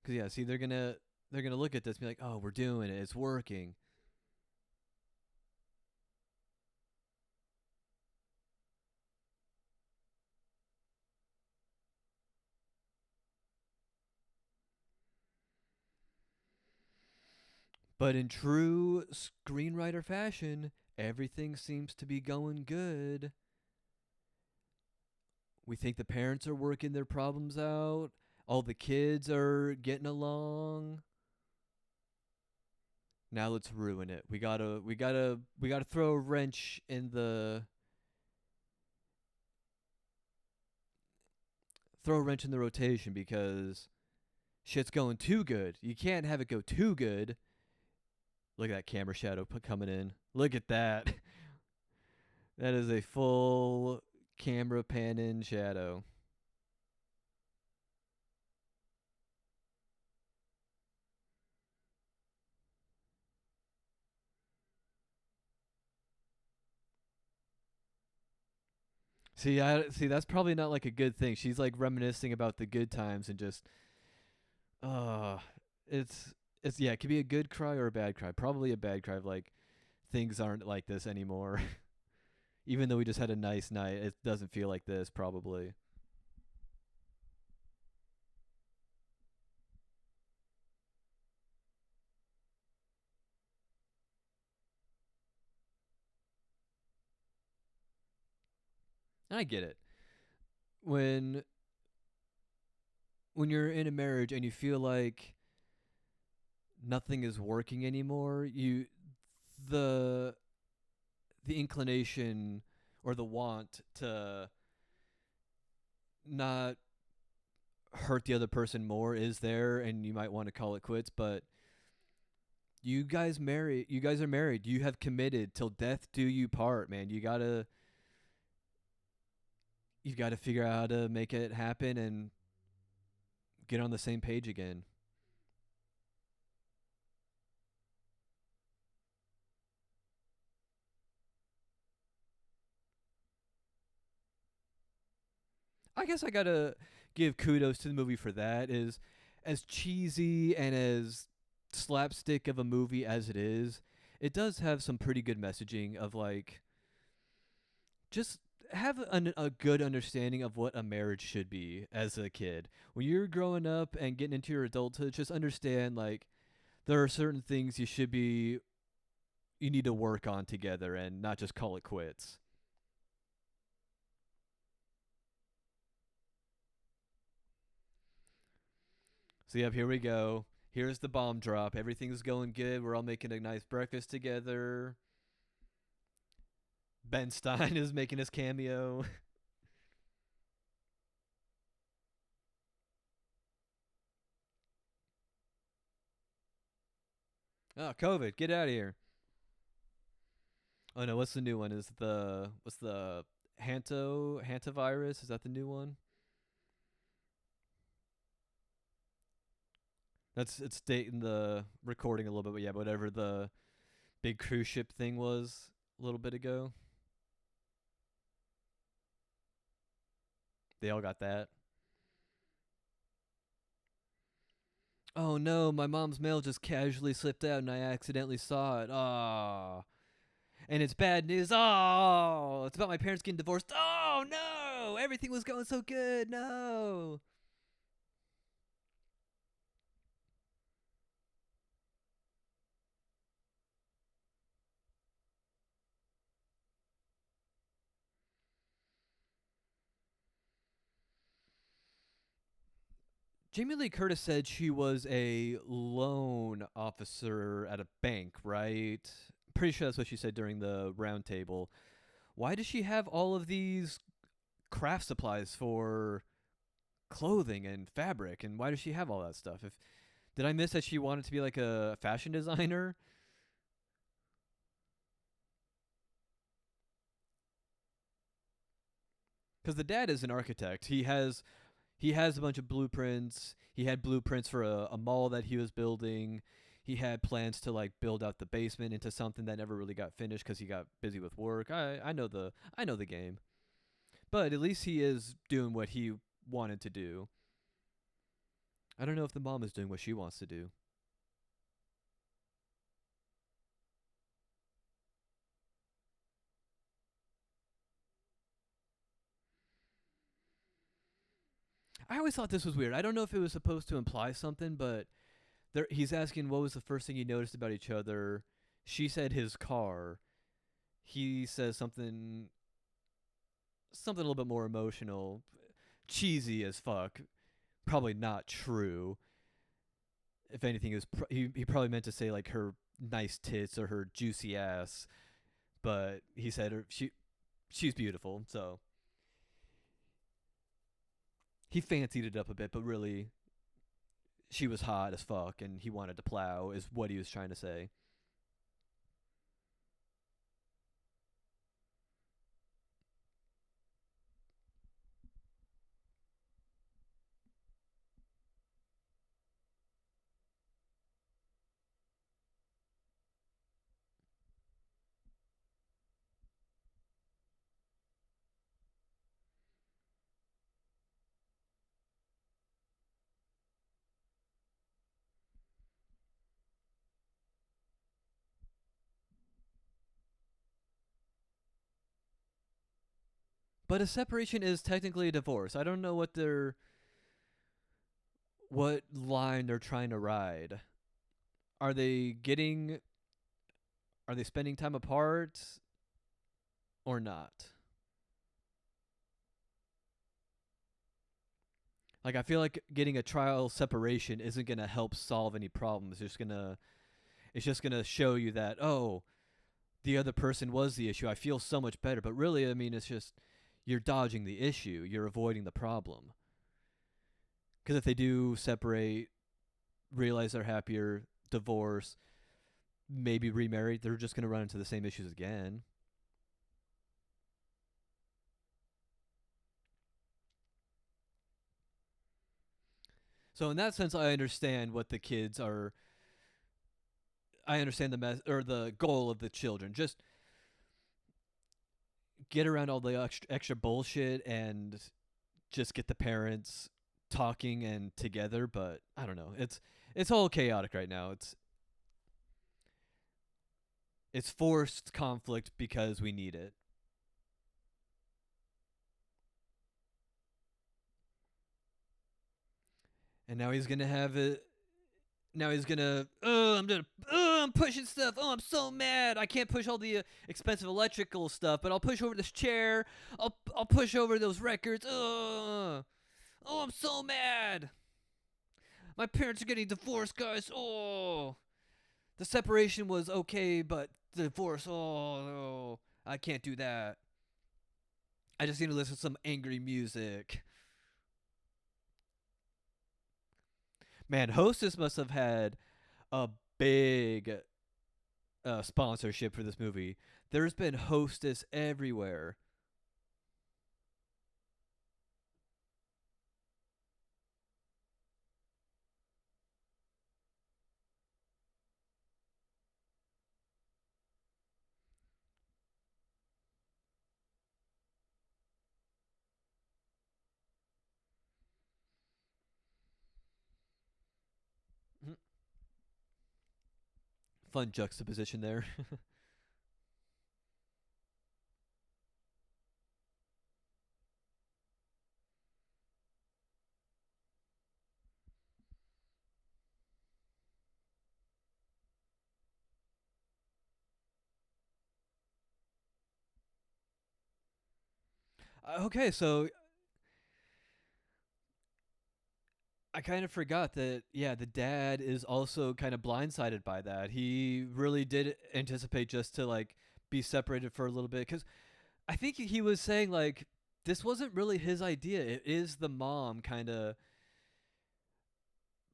Cause yeah, see they're gonna look at this and be like, oh, we're doing it. It's working. But in true screenwriter fashion, everything seems to be going good. We think the parents are working their problems out. All the kids are getting along. Now let's ruin it. We gotta throw a wrench in the rotation because shit's going too good. You can't have it go too good. Look at that camera shadow coming in. Look at that. That is a full camera pan in shadow. See that's probably not like a good thing. She's like reminiscing about the good times and just uh it's yeah, it could be a good cry or a bad cry. Probably a bad cry of like things aren't like this anymore. Even though we just had a nice night, it doesn't feel like this probably. I get it. When when you're in a marriage and you feel like nothing is working anymore, the the inclination or the want to not hurt the other person more is there and you might want to call it quits, but you guys are married. You have committed till death do you part, man. You've got to figure out how to make it happen and get on the same page again. I guess I gotta give kudos to the movie for that. Is as cheesy and as slapstick of a movie as it does have some pretty good messaging of like just have a good understanding of what a marriage should be as a kid. When you're growing up and getting into your adulthood, just understand like there are certain things you need to work on together and not just call it quits. So yep, here we go. Here's the bomb drop. Everything's going good. We're all making a nice breakfast together. Ben Stein is making his cameo. Oh, COVID, get out of here. Oh no, what's the new one? What's the hantavirus? Is that the new one? That's it's dating the recording a little bit, but yeah, whatever the big cruise ship thing was a little bit ago. They all got that. Oh no, my mom's mail just casually slipped out and I accidentally saw it. Ah. And it's bad news. Oh, it's about my parents getting divorced. Oh no, everything was going so good. No. Jamie Lee Curtis said she was a loan officer at a bank, right? Pretty sure that's what she said during the roundtable. Why does she have all of these craft supplies for clothing and fabric? And why does she have all that stuff? If did I miss that she wanted to be like a fashion designer? Because the dad is an architect. He has a bunch of blueprints. He had blueprints for a mall that he was building. He had plans to like build out the basement into something that never really got finished because he got busy with work. I know the game, but at least he is doing what he wanted to do. I don't know if the mom is doing what she wants to do. I always thought this was weird. I don't know if it was supposed to imply something, but he's asking what was the first thing you noticed about each other. She said his car. He says something a little bit more emotional, cheesy as fuck. Probably not true. If anything, he probably meant to say like her nice tits or her juicy ass, but he said she's beautiful. So he fancied it up a bit, but really she was hot as fuck, and he wanted to plow. Is what he was trying to say. But a separation is technically a divorce. I don't know what line they're trying to ride. Are they getting are they spending time apart or not? Like I feel like getting a trial separation isn't going to help solve any problems. It's just going to show you that the other person was the issue. I feel so much better, but really I mean it's just you're dodging the issue. You're avoiding the problem. Cuz if they do separate, realize they're happier, divorce, maybe remarried, they're just going to run into the same issues again. So in that sense, I understand what the kids are. I understand the goal of the children. Just get around all the extra bullshit and just get the parents talking and together, but I don't know. It's all chaotic right now. It's forced conflict because we need it. And now he's gonna have it. Now he's gonna. I'm pushing stuff. Oh, I'm so mad. I can't push all the expensive electrical stuff, but I'll push over this chair. I'll push over those records. Oh, I'm so mad. My parents are getting divorced, guys. Oh, the separation was okay, but the divorce. Oh, no. I can't do that. I just need to listen to some angry music. Man, Hostess must have had a big sponsorship for this movie. There's been Hostess everywhere. Fun juxtaposition there. Okay, so I kind of forgot that, yeah, the dad is also kind of blindsided by that. He really did anticipate just to, like, be separated for a little bit. Because I think he was saying, like, this wasn't really his idea. It is the mom kind of.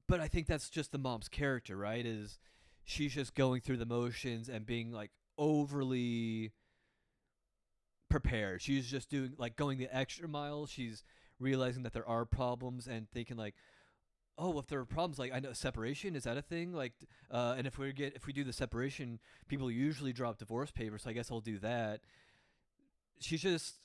But I think that's just the mom's character, right? Is she's just going through the motions and being, like, overly prepared. She's just doing, like, going the extra mile. She's realizing that there are problems and thinking, like, oh, if there are problems, like, I know separation, is that a thing? Like, and if we do the separation, people usually drop divorce papers. So I guess I'll do that. She's just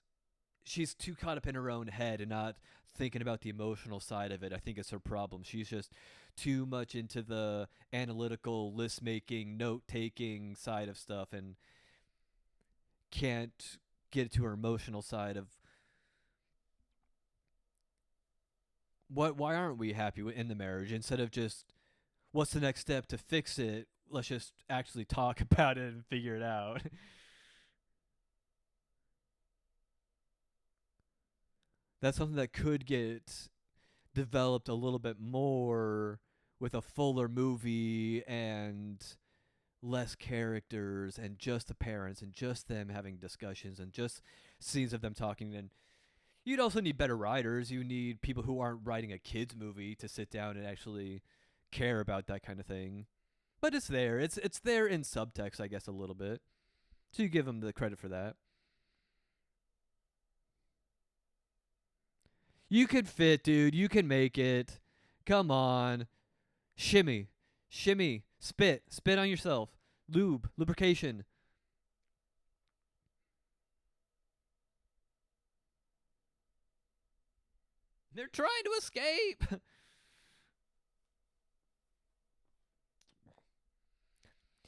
she's too caught up in her own head and not thinking about the emotional side of it. I think it's her problem. She's just too much into the analytical list making, note taking side of stuff and can't get to her emotional side of why aren't we happy in the marriage, instead of just what's the next step to fix it. Let's just actually talk about it and figure it out. That's something that could get developed a little bit more with a fuller movie and less characters and just the parents and just them having discussions and just scenes of them talking. And you'd also need better writers. You need people who aren't writing a kids movie to sit down and actually care about that kind of thing. But it's there. It's there in subtext, I guess, a little bit. So you give them the credit for that. You can fit, dude. You can make it. Come on. Shimmy. Shimmy. Spit. Spit on yourself. Lube. Lubrication. They're trying to escape.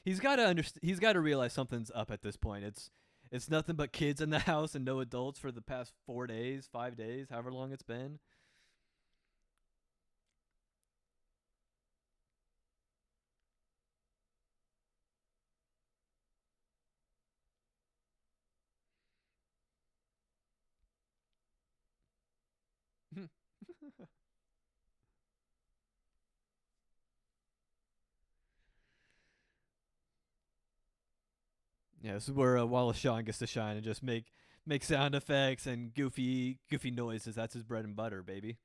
He's got to realize something's up at this point. It's nothing but kids in the house and no adults for the past 4 days, 5 days, however long it's been. Yeah, this is where Wallace Shawn gets to shine and just make sound effects and goofy noises. That's his bread and butter, baby.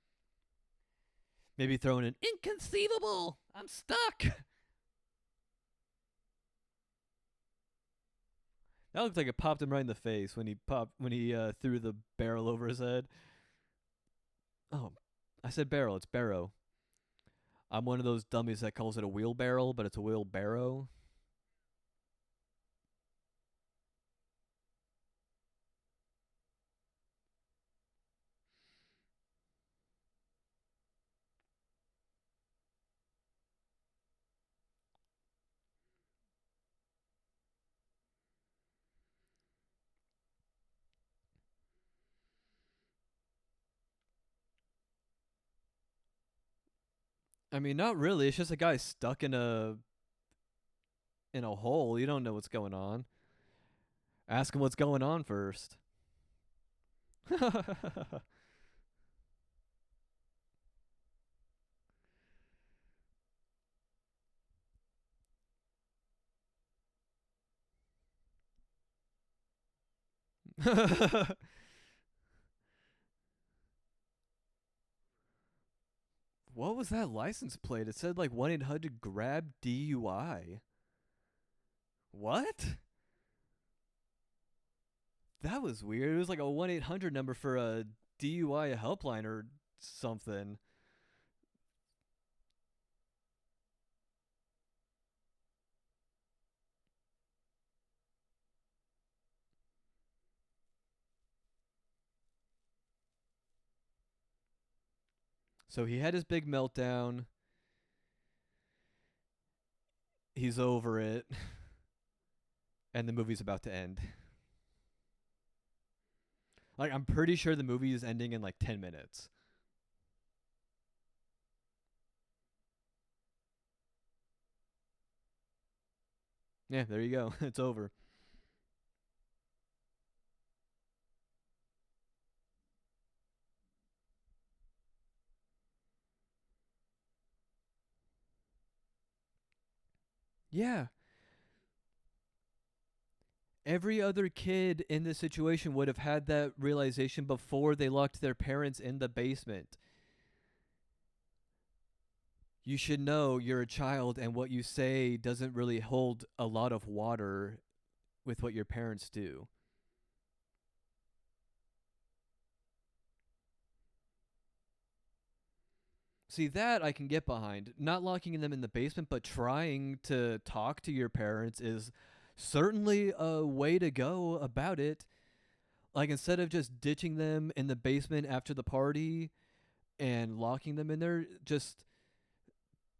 Maybe throw in an inconceivable. I'm stuck. That looked like it popped him right in the face when he threw the barrel over his head. Oh, I said barrel. It's barrow. I'm one of those dummies that calls it a wheelbarrow, but it's a wheelbarrow. I mean, not really. It's just a guy stuck in a hole. You don't know what's going on. Ask him what's going on first. What was that license plate? It said like 1-800 grab DUI. What? That was weird. It was like a 1-800 number for a DUI helpline or something. So he had his big meltdown. He's over it. And the movie's about to end. Like, I'm pretty sure the movie is ending in like 10 minutes. Yeah, there you go. It's over. Yeah. Every other kid in this situation would have had that realization before they locked their parents in the basement. You should know you're a child and what you say doesn't really hold a lot of water with what your parents do. See, that I can get behind. Not locking them in the basement, but trying to talk to your parents is certainly a way to go about it. Like, instead of just ditching them in the basement after the party and locking them in there, just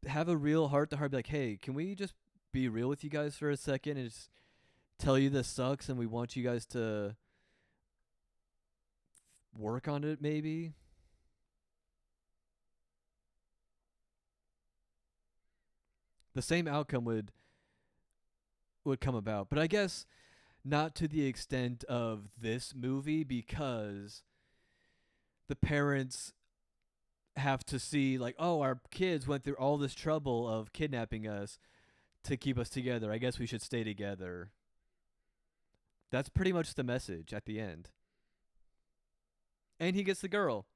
have a real heart to heart. Be like, hey, can we just be real with you guys for a second and just tell you this sucks and we want you guys to work on it maybe? The same outcome would come about. But I guess not to the extent of this movie, because the parents have to see like, oh, our kids went through all this trouble of kidnapping us to keep us together. I guess we should stay together. That's pretty much the message at the end. And he gets the girl.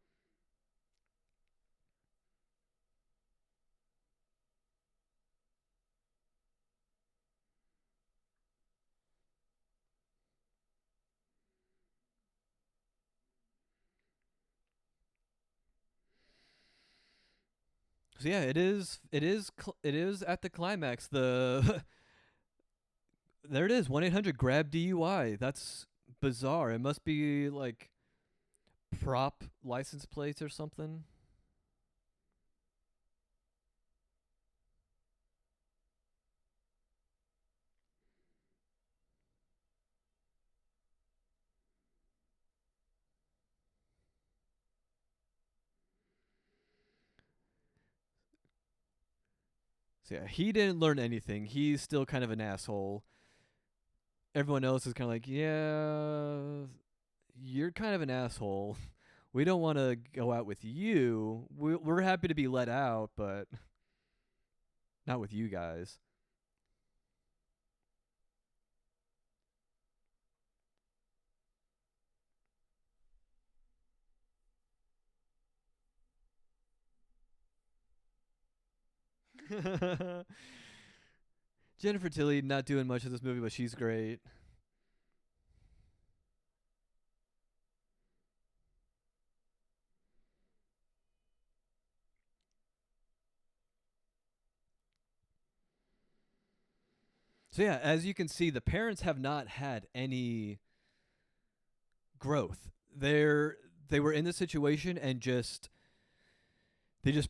So yeah, it is at the climax. The there it is, 1-800 grab DUI. That's bizarre. It must be like prop license plates or something. So yeah, he didn't learn anything. He's still kind of an asshole. Everyone else is kind of like, yeah, you're kind of an asshole. We don't want to go out with you. We're happy to be let out, but not with you guys. Jennifer Tilly not doing much of this movie, but she's great. So yeah, as you can see, the parents have not had any growth. They were in the situation and just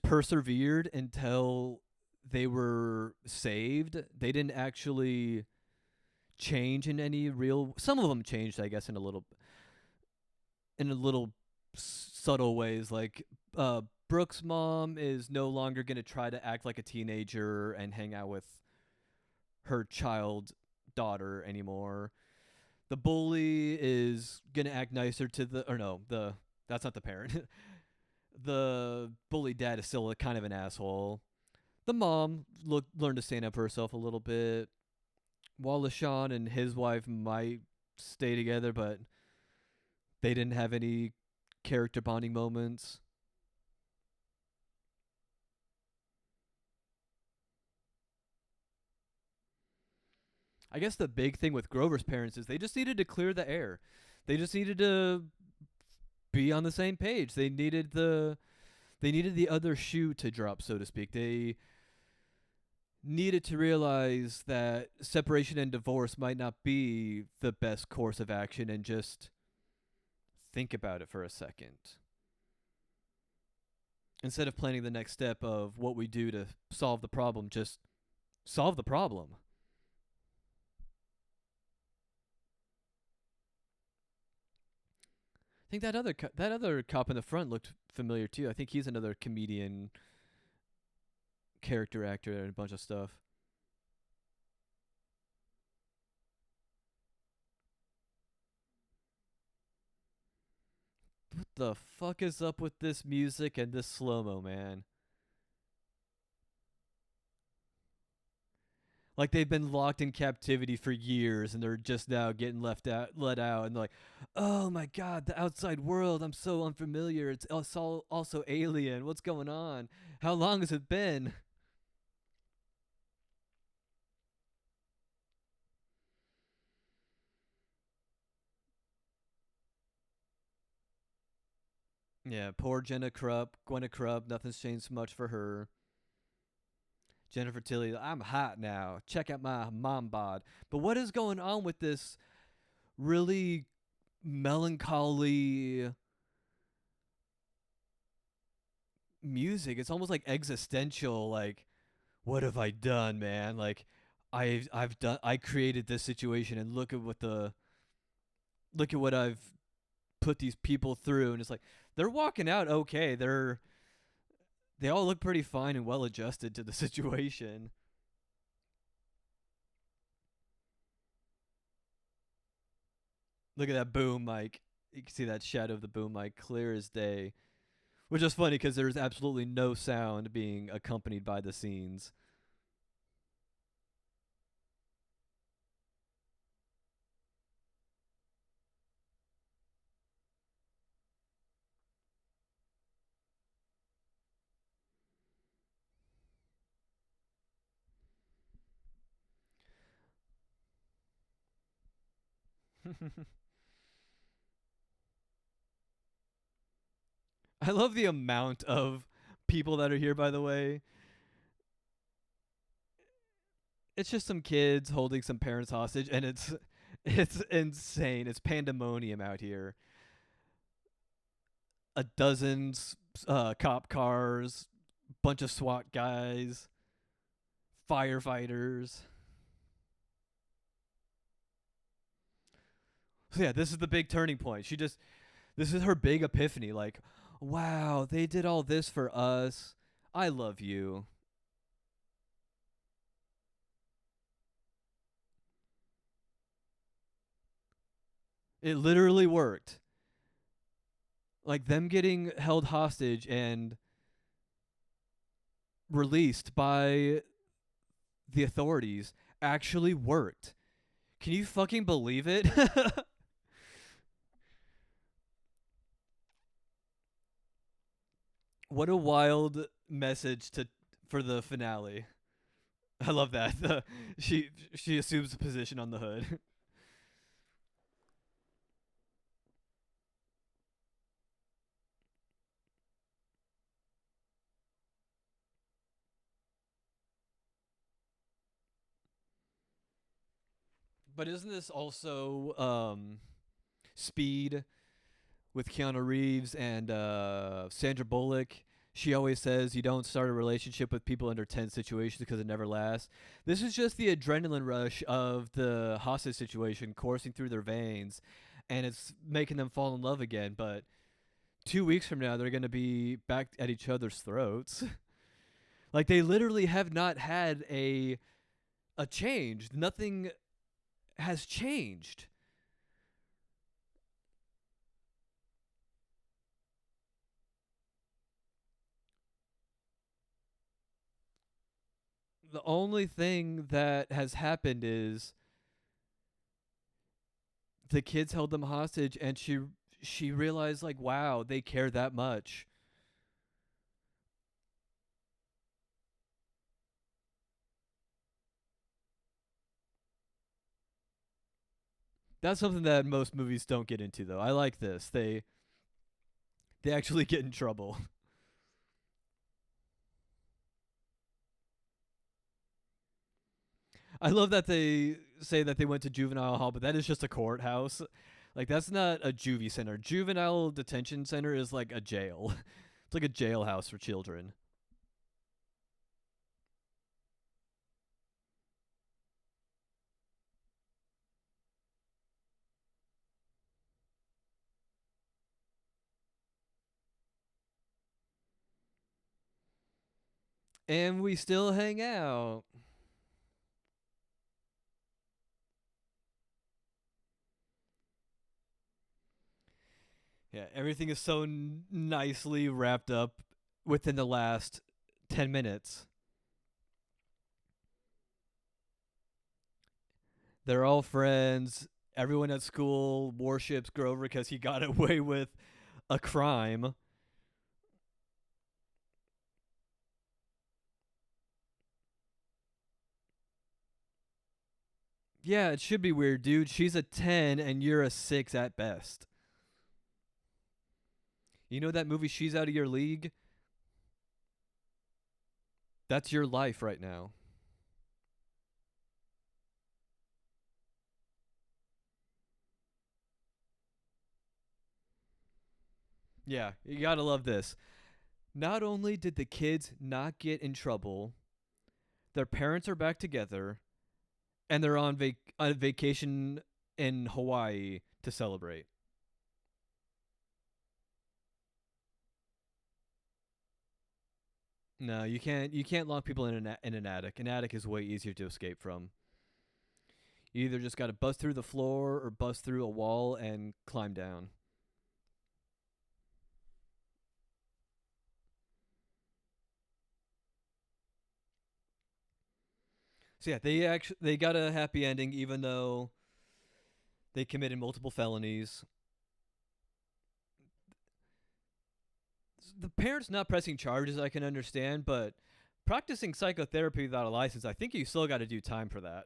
persevered until they were saved. They didn't actually change in any real. Some of them changed, I guess, in a little subtle ways. Like Brooke's mom is no longer going to try to act like a teenager and hang out with her child daughter anymore. The bully is going to act nicer to the, or no, the, that's not the parent. The bully dad is still kind of an asshole. The mom learned to stand up for herself a little bit. While LaShawn and his wife might stay together, but they didn't have any character bonding moments. I guess the big thing with Grover's parents is they just needed to clear the air. They just needed to be on the same page. They needed the other shoe to drop, so to speak. They needed to realize that separation and divorce might not be the best course of action and just think about it for a second. Instead of planning the next step of what we do to solve the problem, just solve the problem. I think that other cop in the front looked familiar too. I think he's another comedian, character actor, and a bunch of stuff. What the fuck is up with this music and this slow mo, man? Like they've been locked in captivity for years and they're just now getting let out, and they're like, "Oh my god, the outside world, I'm so unfamiliar. It's also alien. What's going on? How long has it been?" Yeah, poor Gwenna Krupp, nothing's changed much for her. Jennifer Tilly, I'm hot now. Check out my mom bod. But what is going on with this really melancholy music? It's almost like existential. Like, what have I done, man? Like, I created this situation, and look at what I've put these people through. And it's like they're walking out okay. They all look pretty fine and well adjusted to the situation. Look at that boom mic. You can see that shadow of the boom mic clear as day. Which is funny because there's absolutely no sound being accompanied by the scenes. I love the amount of people that are here, by the way. It's just some kids holding some parents hostage, and it's insane. It's pandemonium out here. A dozen cop cars, bunch of SWAT guys, firefighters. So yeah, this is the big turning point. This is her big epiphany. Like, wow, they did all this for us. I love you. It literally worked. Like them getting held hostage and released by the authorities actually worked. Can you fucking believe it? What a wild message to for the finale. I love that. She assumes the position on the hood. But isn't this also Speed with Keanu Reeves and Sandra Bullock? She always says you don't start a relationship with people under tense situations because it never lasts. This is just the adrenaline rush of the hostage situation coursing through their veins, and it's making them fall in love again. But 2 weeks from now, they're going to be back at each other's throats. Like they literally have not had a change. Nothing has changed. The only thing that has happened is the kids held them hostage, and she realized like, wow, they care that much. That's something that most movies don't get into, though. I like this. They actually get in trouble. I love that they say that they went to juvenile hall, but that is just a courthouse. Like that's not a juvie center. Juvenile detention center is like a jail. It's like a jailhouse for children. And we still hang out. Yeah, everything is so nicely wrapped up within the last 10 minutes. They're all friends. Everyone at school worships Grover because he got away with a crime. Yeah, it should be weird, dude. She's a 10 and you're a 6 at best. You know that movie She's Out of Your League? That's your life right now. Yeah, you gotta love this. Not only did the kids not get in trouble, their parents are back together, and they're on vacation in Hawaii to celebrate. No, you can't lock people in an attic. An attic is way easier to escape from. You either just got to bust through the floor or bust through a wall and climb down. So yeah, they got a happy ending even though they committed multiple felonies. The parents not pressing charges I can understand, but practicing psychotherapy without a license, I think you still got to do time for that.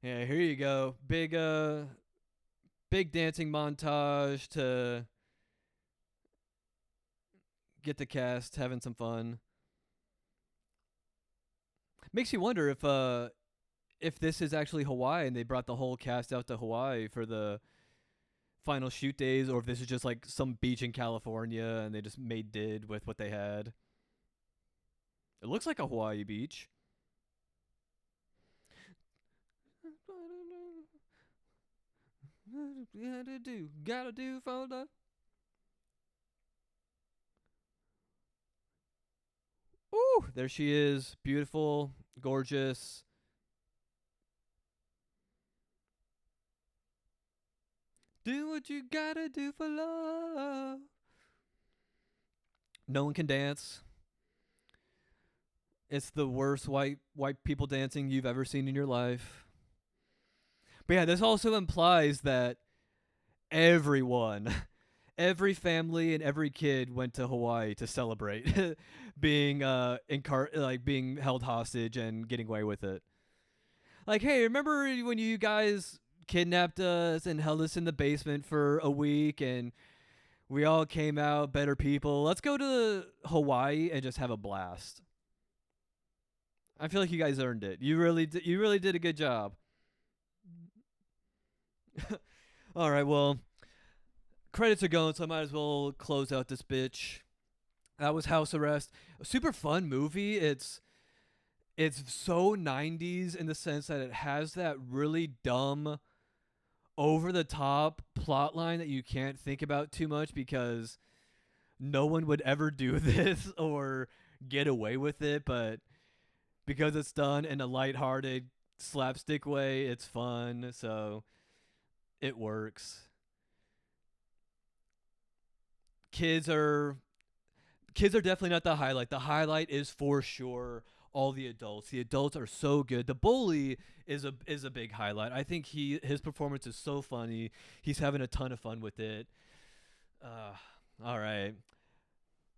Yeah, here you go. Big dancing montage to get the cast having some fun. Makes you wonder if this is actually Hawaii and they brought the whole cast out to Hawaii for the final shoot days, or if this is just like some beach in California and they just made did with what they had. It looks like a Hawaii beach. Gotta do for the. Ooh, there she is, beautiful, gorgeous. Do what you gotta do for love. No one can dance. It's the worst white people dancing you've ever seen in your life. But yeah, this also implies that everyone, every family and every kid went to Hawaii to celebrate being being held hostage and getting away with it. Like, hey, remember when you guys kidnapped us and held us in the basement for a week and we all came out better people? Let's go to Hawaii and just have a blast. I feel like you guys earned it. You really did a good job. All right, well, credits are going, so I might as well close out this bitch. That was House Arrest. A super fun movie. It's so 90s in the sense that it has that really dumb, over the top plot line that you can't think about too much because no one would ever do this or get away with it, but because it's done in a lighthearted slapstick way, it's fun, so it works. Kids are kids are definitely not the highlight. The highlight is for sure all the adults. The adults are so good. The bully is a big highlight. I think his performance is so funny. He's having a ton of fun with it. Uh, all right.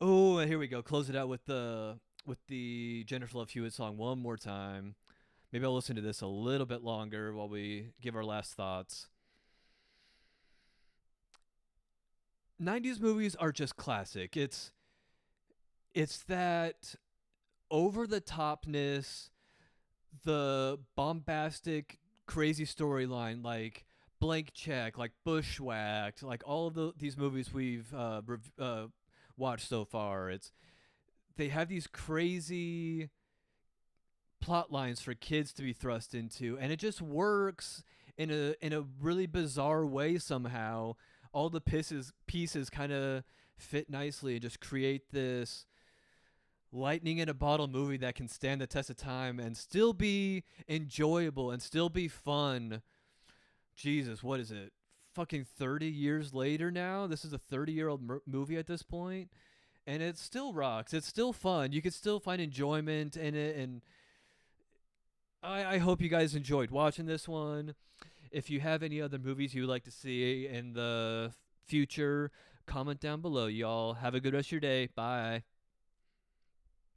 Oh, and here we go. Close it out with the Jennifer Love Hewitt song one more time. Maybe I'll listen to this a little bit longer while we give our last thoughts. 90s movies are just classic. It's that over the topness, the bombastic, crazy storyline, like Blank Check, like Bushwhacked, like all of these movies we've watched so far. They have these crazy plot lines for kids to be thrust into, and it just works in a really bizarre way somehow. All the pieces kind of fit nicely and just create this lightning in a bottle movie that can stand the test of time and still be enjoyable and still be fun. Jesus, what is it? Fucking 30 years later now? This is a 30-year-old movie at this point, and it still rocks. It's still fun. You can still find enjoyment in it, and I hope you guys enjoyed watching this one. If you have any other movies you would like to see in the future, comment down below, y'all. Have a good rest of your day. Bye.